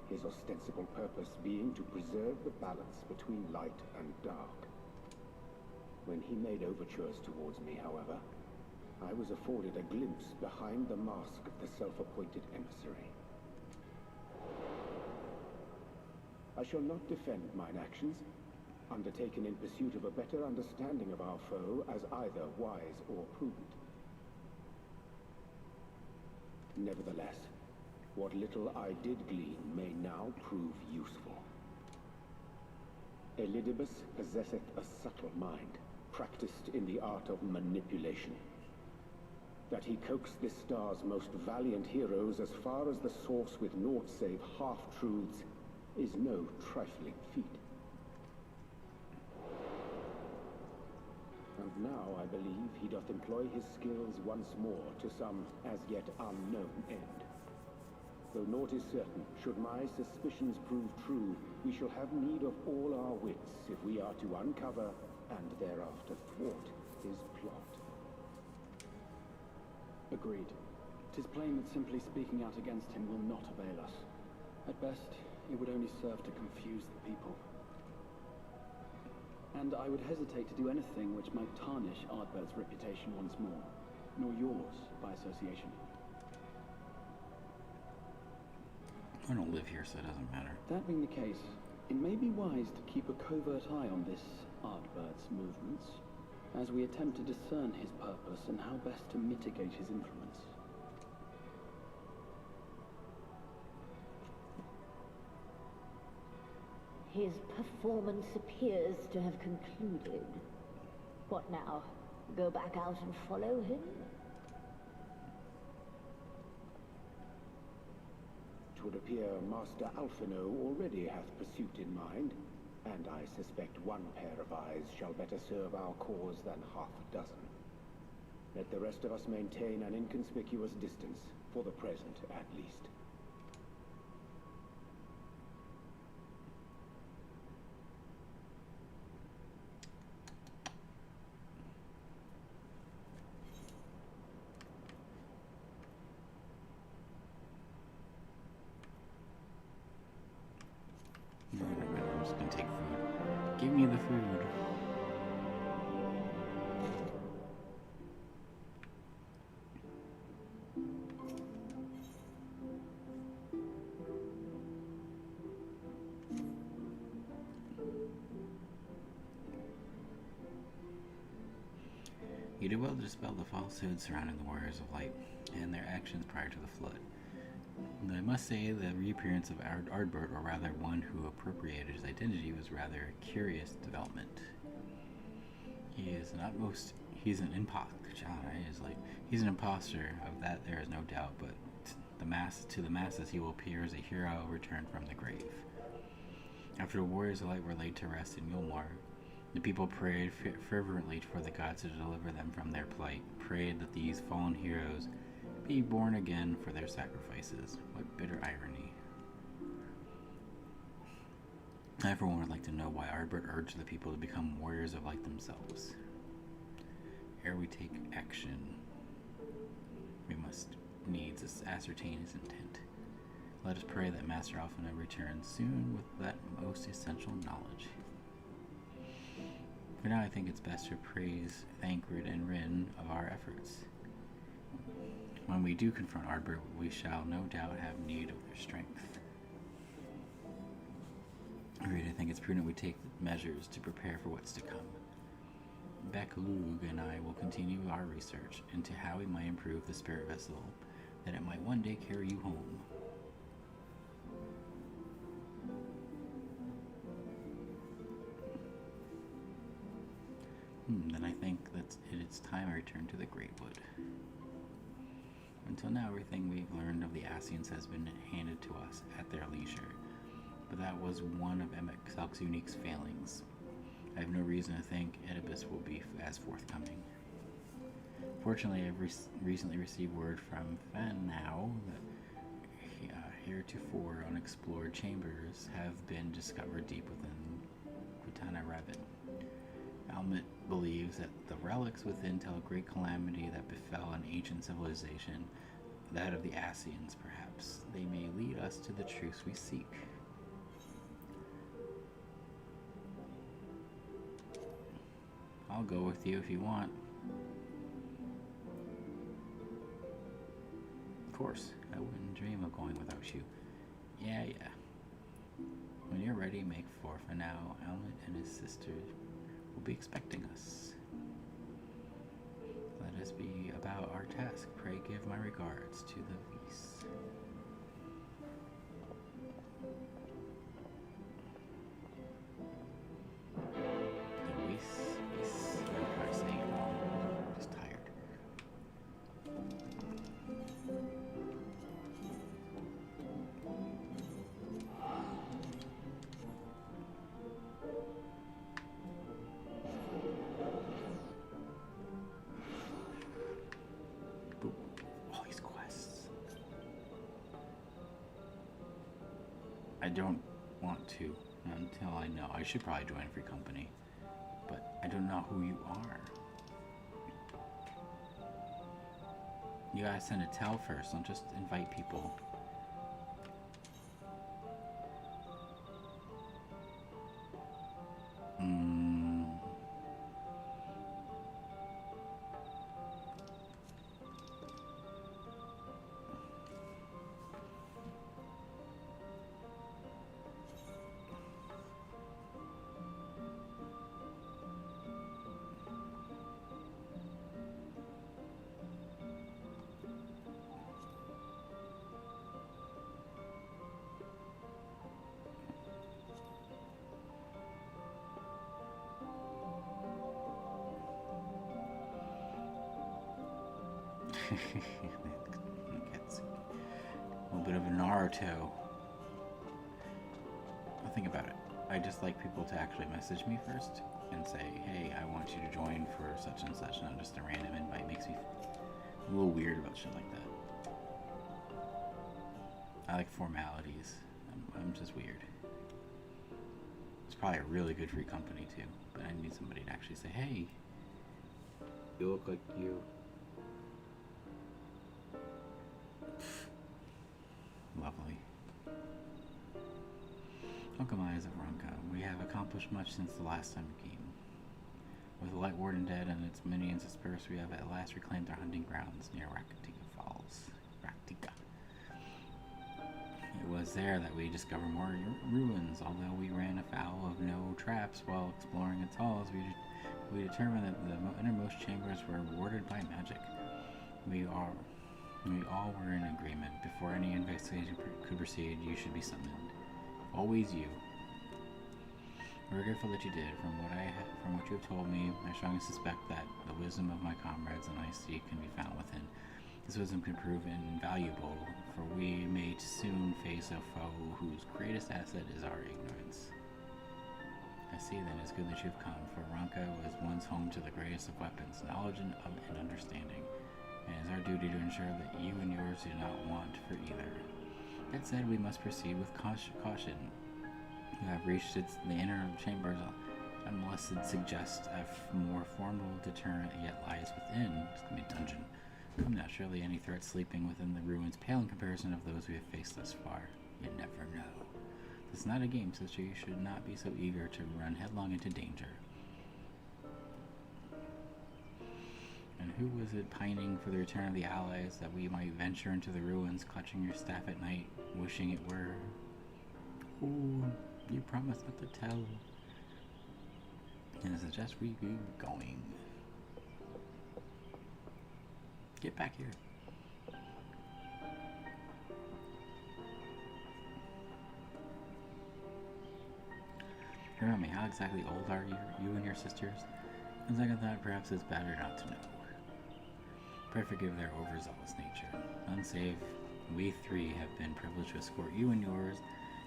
his ostensible purpose being to preserve the balance between light and dark. When he made overtures towards me, however, I was afforded a glimpse behind the mask of the self-appointed emissary. I shall not defend mine actions, undertaken in pursuit of a better understanding of our foe as either wise or prudent. Nevertheless, what little I did glean may now prove useful. Elidibus possesseth a subtle mind, practiced in the art of manipulation. That he coaxed this star's most valiant heroes as far as the source with naught save half-truths is no trifling feat. Now I believe he doth employ his skills once more to some as yet unknown end. Though naught is certain, should my suspicions prove true, we shall have need of all our wits if we are to uncover and thereafter thwart his plot. Agreed. 'Tis plain that simply speaking out against him will not avail us. At best, it would only serve to confuse the people. And I would hesitate to do anything which might tarnish Ardbert's reputation once more, nor yours by association. I don't live here, so it doesn't matter. That being the case, it may be wise to keep a covert eye on this Ardbert's movements, as we attempt to discern his purpose and how best to mitigate his influence. His performance appears to have concluded. What now? Go back out and follow him? 'Twould appear Master Alphino already hath pursuit in mind, and I suspect one pair of eyes shall better serve our cause than half a dozen. Let the rest of us maintain an inconspicuous distance, for the present at least. I'm just gonna take food. Give me the food. You did well to dispel the falsehoods surrounding the Warriors of Light and their actions prior to the Flood. I must say the reappearance of Ardbert, or rather one who appropriated his identity, was rather a curious development. He's an he's an imposter, of that there is no doubt, but to the masses he will appear as a hero returned from the grave. After the Warriors of Light were laid to rest in Yulmar, the people prayed fervently for the gods to deliver them from their plight, prayed that these fallen heroes be born again for their sacrifices. What bitter irony. Everyone would like to know why Ardbert urged the people to become warriors of light themselves. Ere we take action, we must needs ascertain his intent. Let us pray that Master Alphino returns soon with that most essential knowledge. For now, I think it's best to praise Thancred and Rin of our efforts. When we do confront Ardbert, we shall no doubt have need of their strength. I think it's prudent we take measures to prepare for what's to come. Bakalug and I will continue our research into how we might improve the spirit vessel, that it might one day carry you home. Then I think that it's time I return to the Greatwood. Until now, everything we've learned of the Ascians has been handed to us at their leisure, but that was one of Emek-Selk's unique failings. I have no reason to think Oedipus will be as forthcoming. Fortunately, I've recently received word from Fennow that heretofore unexplored chambers have been discovered deep within Quitana Rabbit. Almet believes that the relics within tell a great calamity that befell an ancient civilization, that of the Ascians, perhaps. They may lead us to the truths we seek. I'll go with you if you want. Of course, I wouldn't dream of going without you. Yeah. When you're ready, make for now. Almet and his sister will be expecting us. Let us be about our task. Pray give my regards to the Vice. The Vice. I'm probably saying it wrong. I'm just tired. I don't want to until I know. I should probably join Free Company, but I don't know who you are. You gotta send a tell first, don't just invite people. It's a little bit of a Naruto. I'll think about it. I just like people to actually message me first and say, hey, I want you to join for such and such, not just a random invite. Makes me a little weird about shit like that. I like formalities. I'm just weird. It's probably a really good Free Company too, but I need somebody to actually say, hey, you look like you. Lovely. Welcome, Eyes of Ronka. We have accomplished much since the last time we came. With the Light Warden dead and its minions dispersed, we have at last reclaimed our hunting grounds near Raktika Falls. Raktika. It was there that we discovered more ruins. Although we ran afoul of no traps while exploring its halls, we determined that the innermost chambers were warded by magic. We all were in agreement. Before any investigation could proceed, you should be summoned. Always you. We're grateful that you did. From what you have told me, I strongly suspect that the wisdom of my comrades and I seek can be found within. This wisdom can prove invaluable, for we may soon face a foe whose greatest asset is our ignorance. I see then, it's good that you've come, for Ronka was once home to the greatest of weapons, knowledge and understanding. And it is our duty to ensure that you and yours do not want for either. That said, we must proceed with caution. You have reached the inner chambers, unless it suggests a more formal deterrent yet lies within. It's gonna be a dungeon. Come now, surely any threat sleeping within the ruins pale in comparison of those we have faced thus far. You never know. This is not a game, so you should not be so eager to run headlong into danger. And who was it pining for the return of the allies, that we might venture into the ruins, clutching your staff at night, wishing it were? Ooh, you promised not to tell. And I suggest we be going. Get back here. Remind me, how exactly old are you and your sisters? On second thought, perhaps it's better not to know. Pray forgive their overzealous nature. Unsave, we three have been privileged to escort you and yours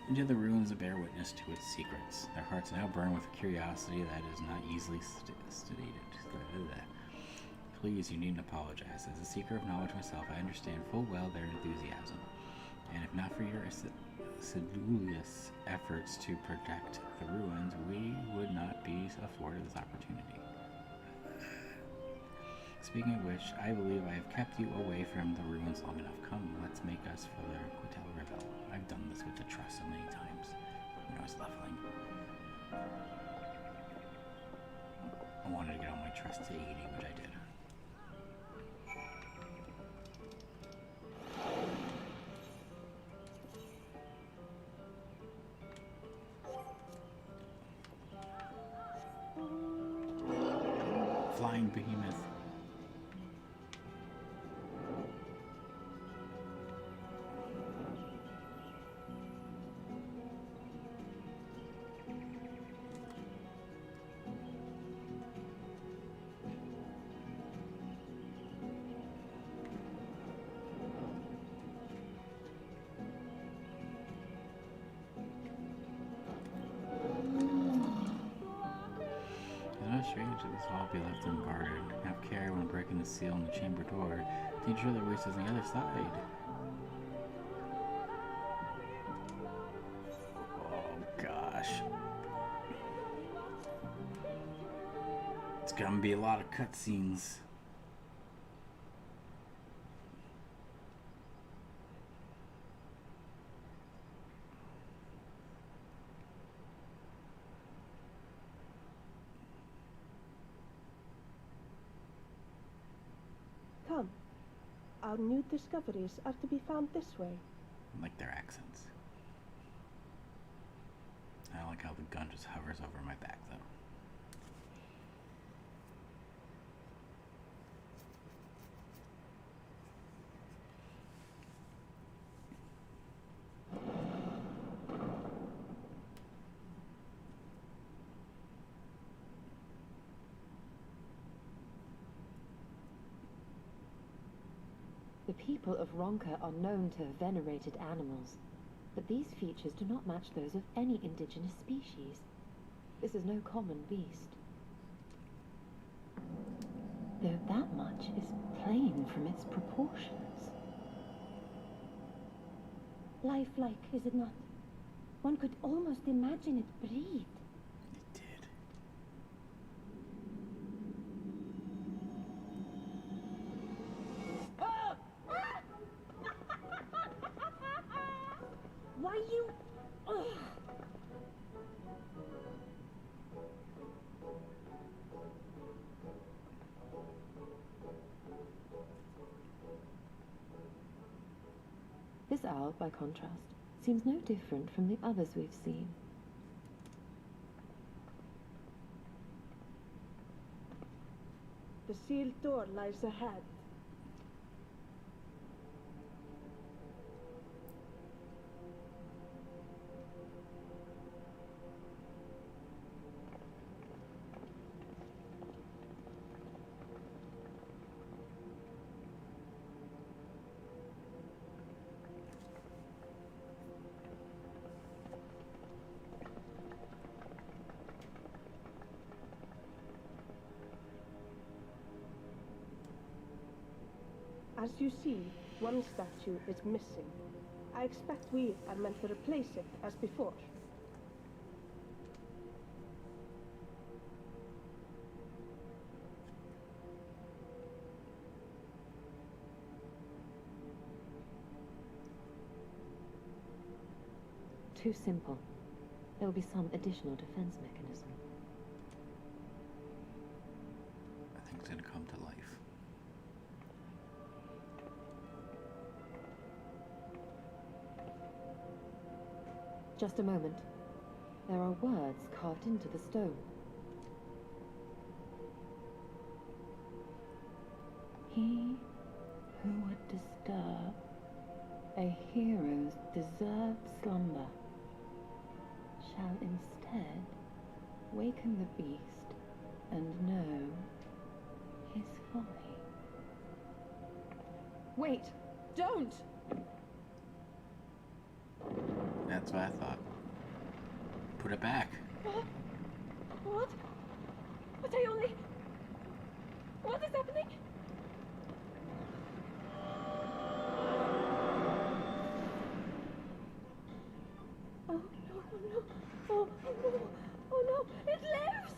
into the ruins and bear witness to its secrets. Their hearts now burn with a curiosity that is not easily stated. Please, you needn't apologize. As a seeker of knowledge myself, I understand full well their enthusiasm. And if not for your assiduous efforts to protect the ruins, we would not be afforded this opportunity. Speaking of which, I believe I have kept you away from the ruins long enough. Come, let's make us for the Quetel Revel. I've done this with the Trust so many times when I was leveling. I wanted to get all my Trust to 80, which I did. Flying behemoth. Strange that this will all be left unguarded. Have care when breaking the seal on the chamber door. Danger that waits on the other side. It's gonna be a lot of cutscenes. Come. Our new discoveries are to be found this way. I like their accents. I like how the gun just hovers over my back, though. The people of Ronka are known to have venerated animals, but these features do not match those of any indigenous species. This is no common beast. Though that much is plain from its proportions. Lifelike, is it not? One could almost imagine it breathed. It did. Why you... Ugh. This owl, by contrast, seems no different from the others we've seen. The sealed door lies ahead. As you see, one statue is missing. I expect we are meant to replace it as before. Too simple. There will be some additional defense mechanism. I think it's gonna come to life. Just a moment. There are words carved into the stone. He who would disturb a hero's deserved slumber shall instead waken the beast and know his folly. Wait! Don't! That's what I thought. Put it back. What? But I only... What is happening? Oh no, oh no, oh no, oh no, it lives!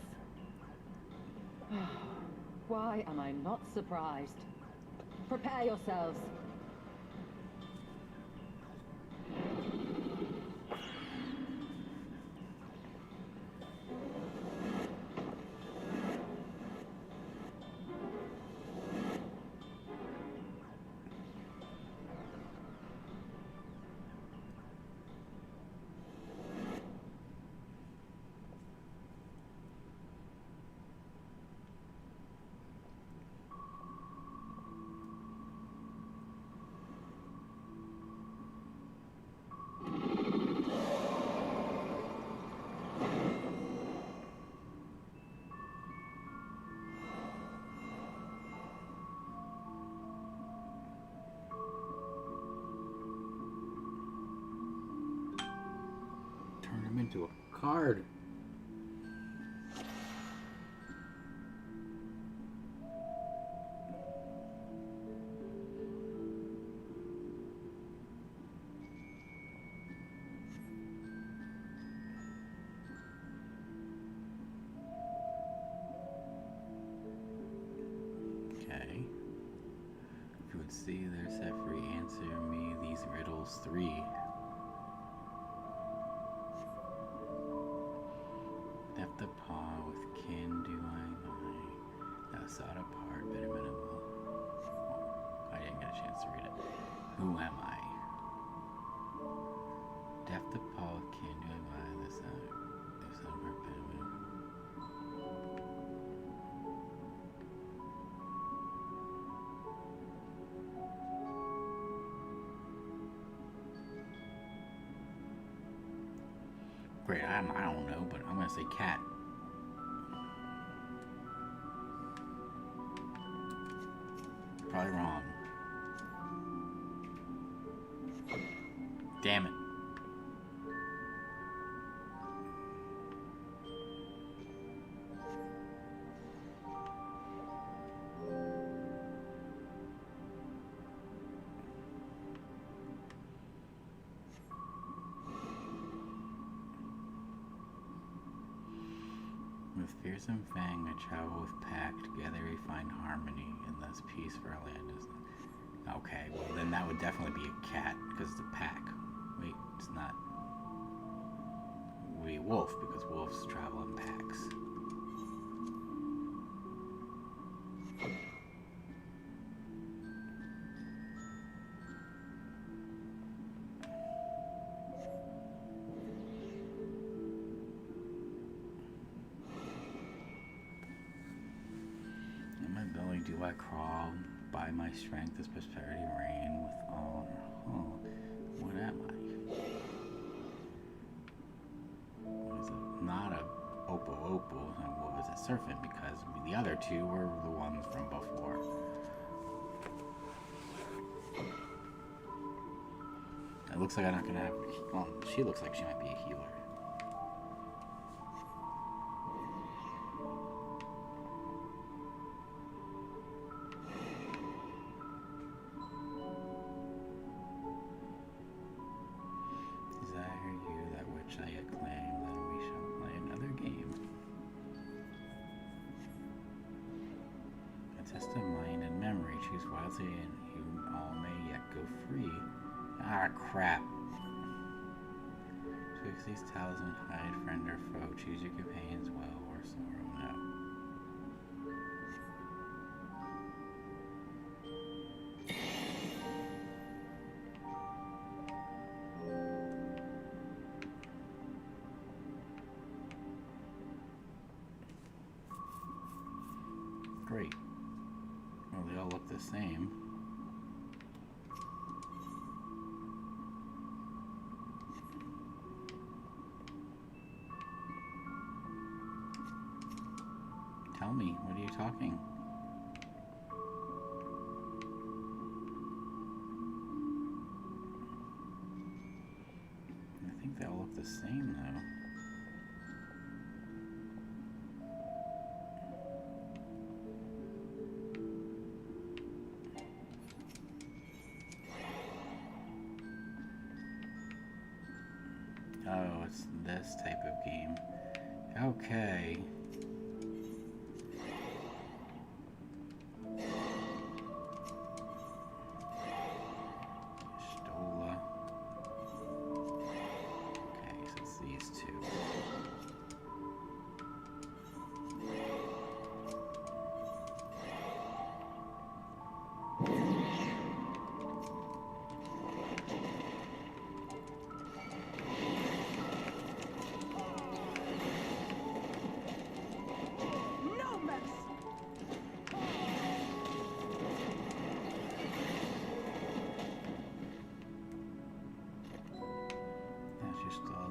Why am I not surprised? Prepare yourselves. Turn him into a card. Let's see, there's every answer me these riddles 3. Left the paw with kin do I thou sought apart, but minimal. I didn't get a chance to read it. Who am I? Deaf the paw with kin do I the sought apart, but minimal. Great, I don't know, but I'm gonna say cat. Probably wrong. Damn it. With fearsome fang, I travel with pack. Together we find harmony, and thus peace for our land is. Okay, well then that would definitely be a cat, because it's a pack. Wait, it's not. It would be a wolf, because wolves travel in packs. Do I crawl by my strength as prosperity reign with honor? Oh, what am I? What is it? Not a Opo. And what was it? Serpent, because I mean, the other two were the ones from before. It looks like I'm not gonna have. Well, she looks like she might be a healer. Choose wisely, and you all may yet go free. Ah, crap. Twixt these talisman, hide friend or foe. Choose your companions well or sorrow. No. Great. Well, they all look the same. Tell me, what are you talking? I think they all look the same, though. Oh, it's this type of game. Okay. Stola. Okay, so it's these two.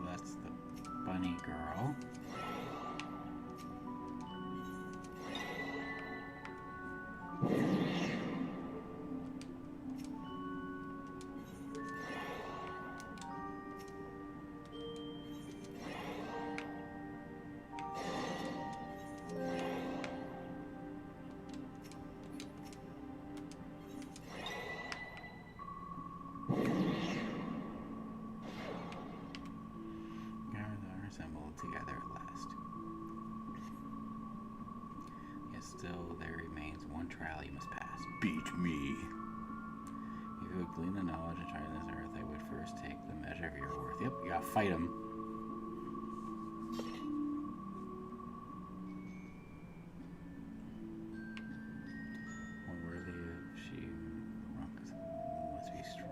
That's the bunny girl. Assembled together at last. Yet still there remains one trial you must pass. Beat me. you would glean the knowledge and try this earth, I would first take the measure of your worth. Yep, you gotta fight him. Unworthy of she must be strong.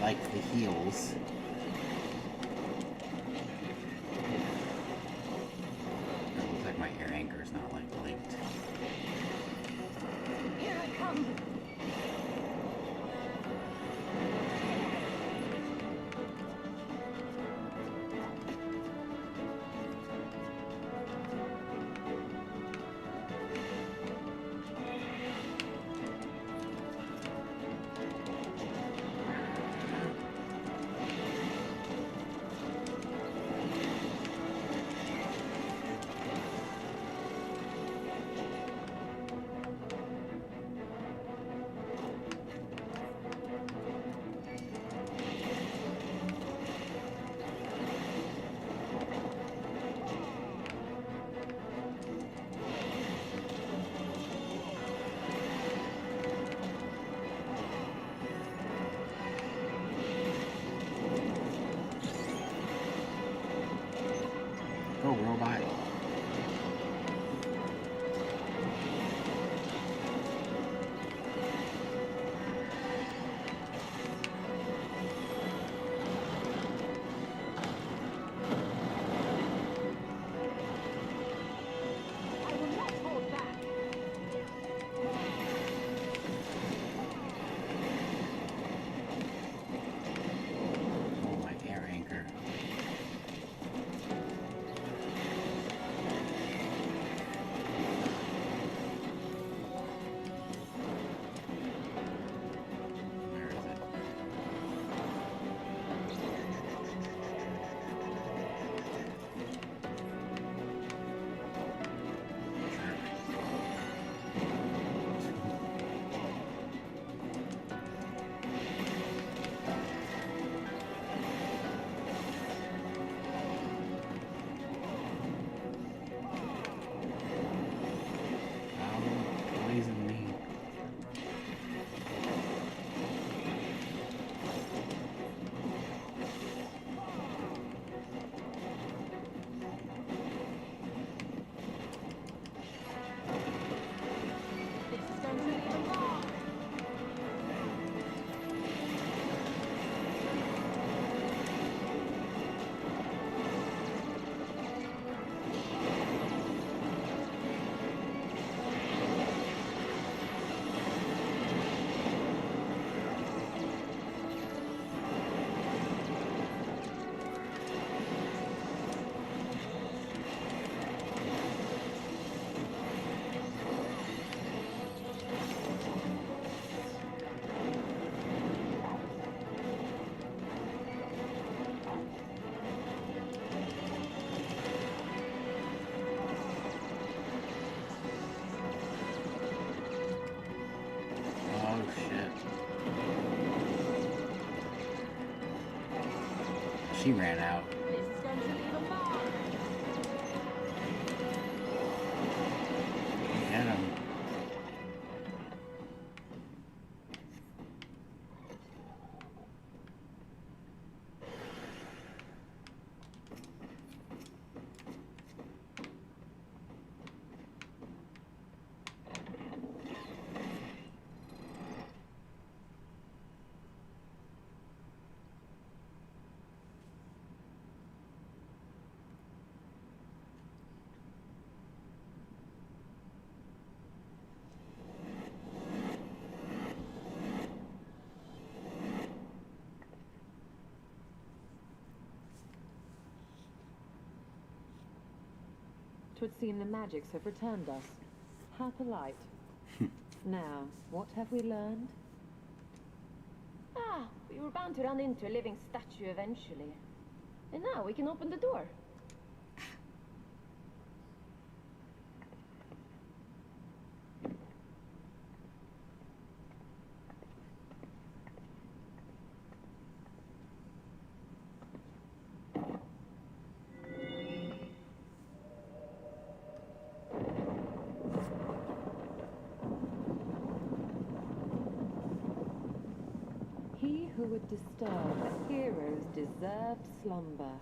Like the heels. It looks like my air anchor is not like linked. Here I come! Go, robot. Oh, my air anchor. She ran out. Get him. 'Twould seem the magics have returned us. How polite. Now, what have we learned? Ah, we were bound to run into a living statue eventually. And now we can open the door. He who would disturb a hero's deserved slumber.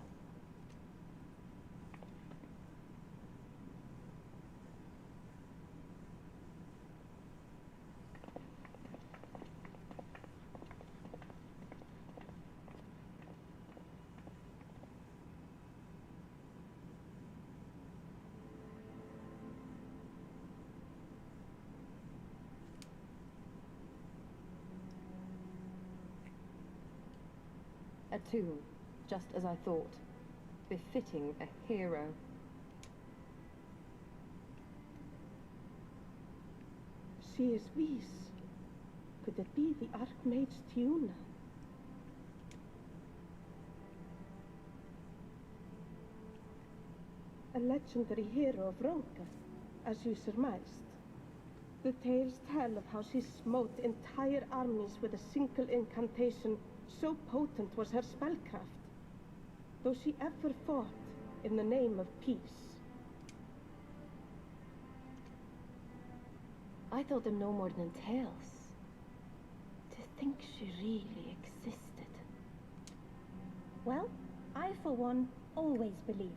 A tomb, just as I thought. Befitting a hero. She is Whis. Could it be the Archmage Tiuna? A legendary hero of Ronka, as you surmised. The tales tell of how she smote entire armies with a single incantation. So potent was her spellcraft, though she ever fought in the name of peace. I thought them no more than tales. To think she really existed. Well, I for one always believed.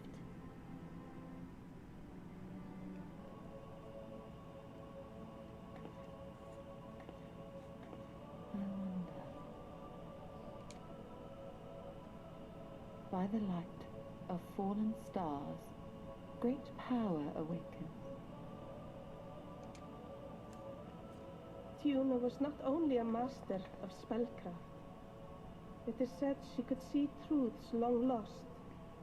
By the light of fallen stars, great power awakens. Tiuna was not only a master of spellcraft. It is said she could see truths long lost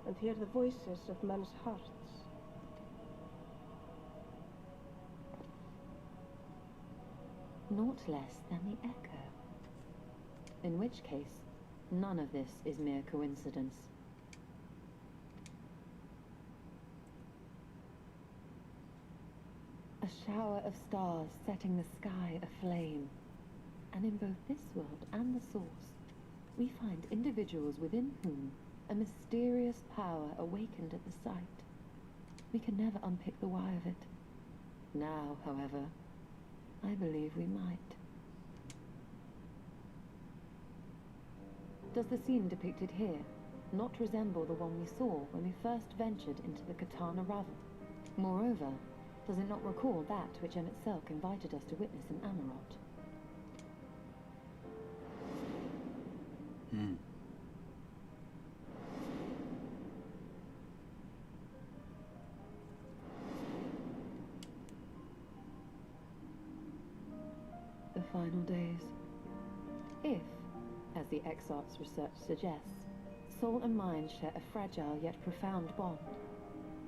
and hear the voices of men's hearts. Naught less than the echo. In which case, none of this is mere coincidence. A shower of stars setting the sky aflame. And in both this world and the source, we find individuals within whom a mysterious power awakened at the sight. We can never unpick the why of it. Now, however, I believe we might. Does the scene depicted here not resemble the one we saw when we first ventured into the Katana Ravel? Moreover, does it not recall that which Emmett Selk invited us to witness in Amarot? The final days. If, as the Exarch's research suggests, soul and mind share a fragile yet profound bond,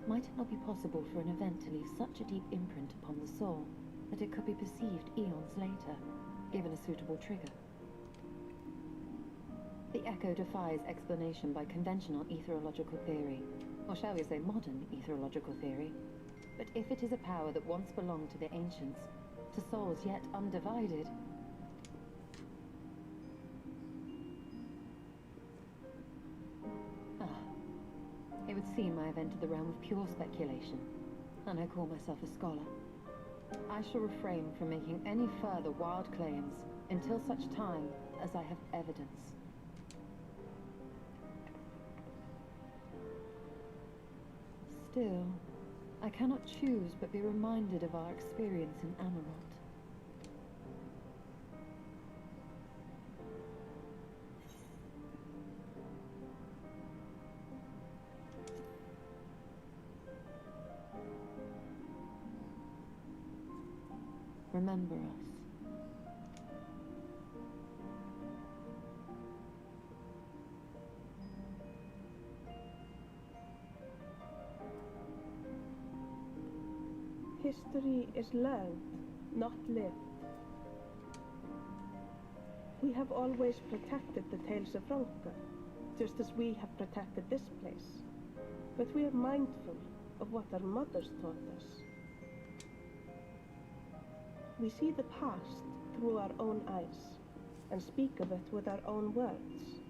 might it not be possible for an event to leave such a deep imprint upon the soul that it could be perceived eons later, given a suitable trigger? The echo defies explanation by conventional etherological theory, or shall we say modern etherological theory. But if it is a power that once belonged to the ancients, to souls yet undivided, it would seem I have entered the realm of pure speculation, and I call myself a scholar. I shall refrain from making any further wild claims until such time as I have evidence. Still, I cannot choose but be reminded of our experience in Amarot. Remember us. History is learned, not lived. We have always protected the Tales of Ronka, just as we have protected this place. But we are mindful of what our mothers taught us. We see the past through our own eyes, and speak of it with our own words.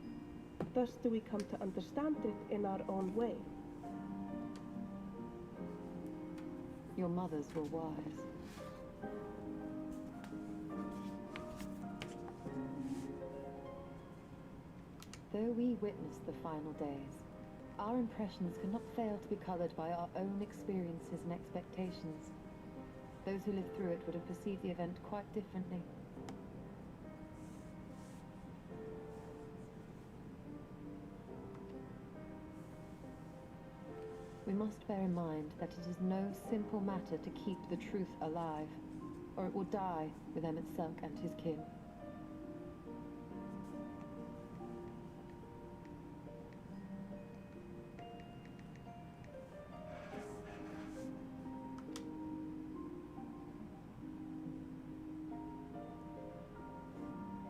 Thus do we come to understand it in our own way. Your mothers were wise. Though we witnessed the final days, our impressions cannot fail to be colored by our own experiences and expectations. Those who lived through it would have perceived the event quite differently. We must bear in mind that it is no simple matter to keep the truth alive, or it will die with Emmett Selk and his kin.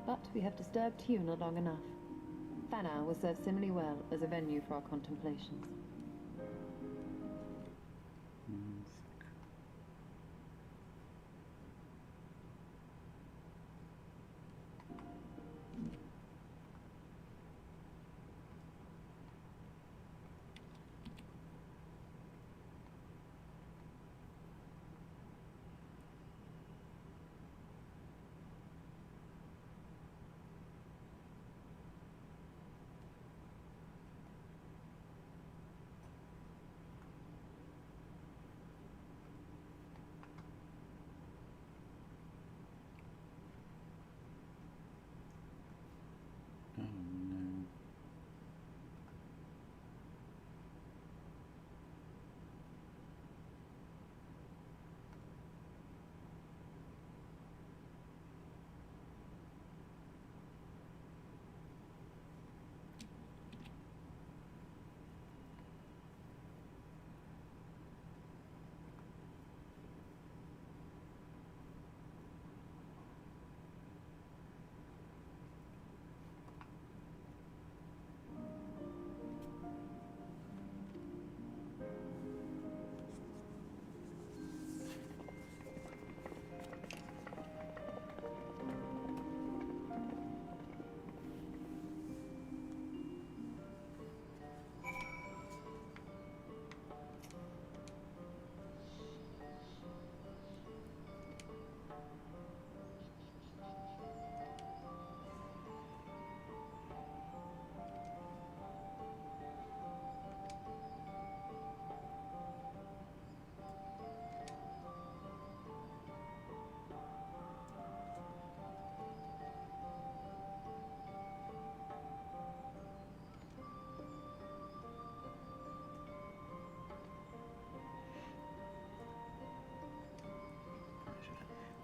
But we have disturbed Tuna long enough. Thanau will serve similarly well as a venue for our contemplations.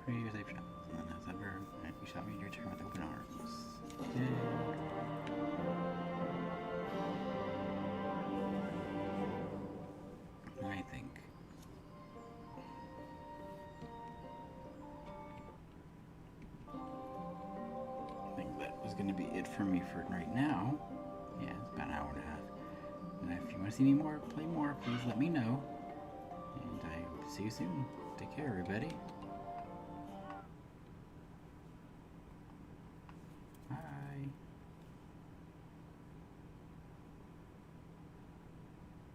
Pray your safe travels, and then as ever, you shall meet your return with open arms. I think that was going to be it for me for right now. Yeah, it's about an hour and a half. And if you want to see me more, play more, please let me know. And I will see you soon. Take care, everybody.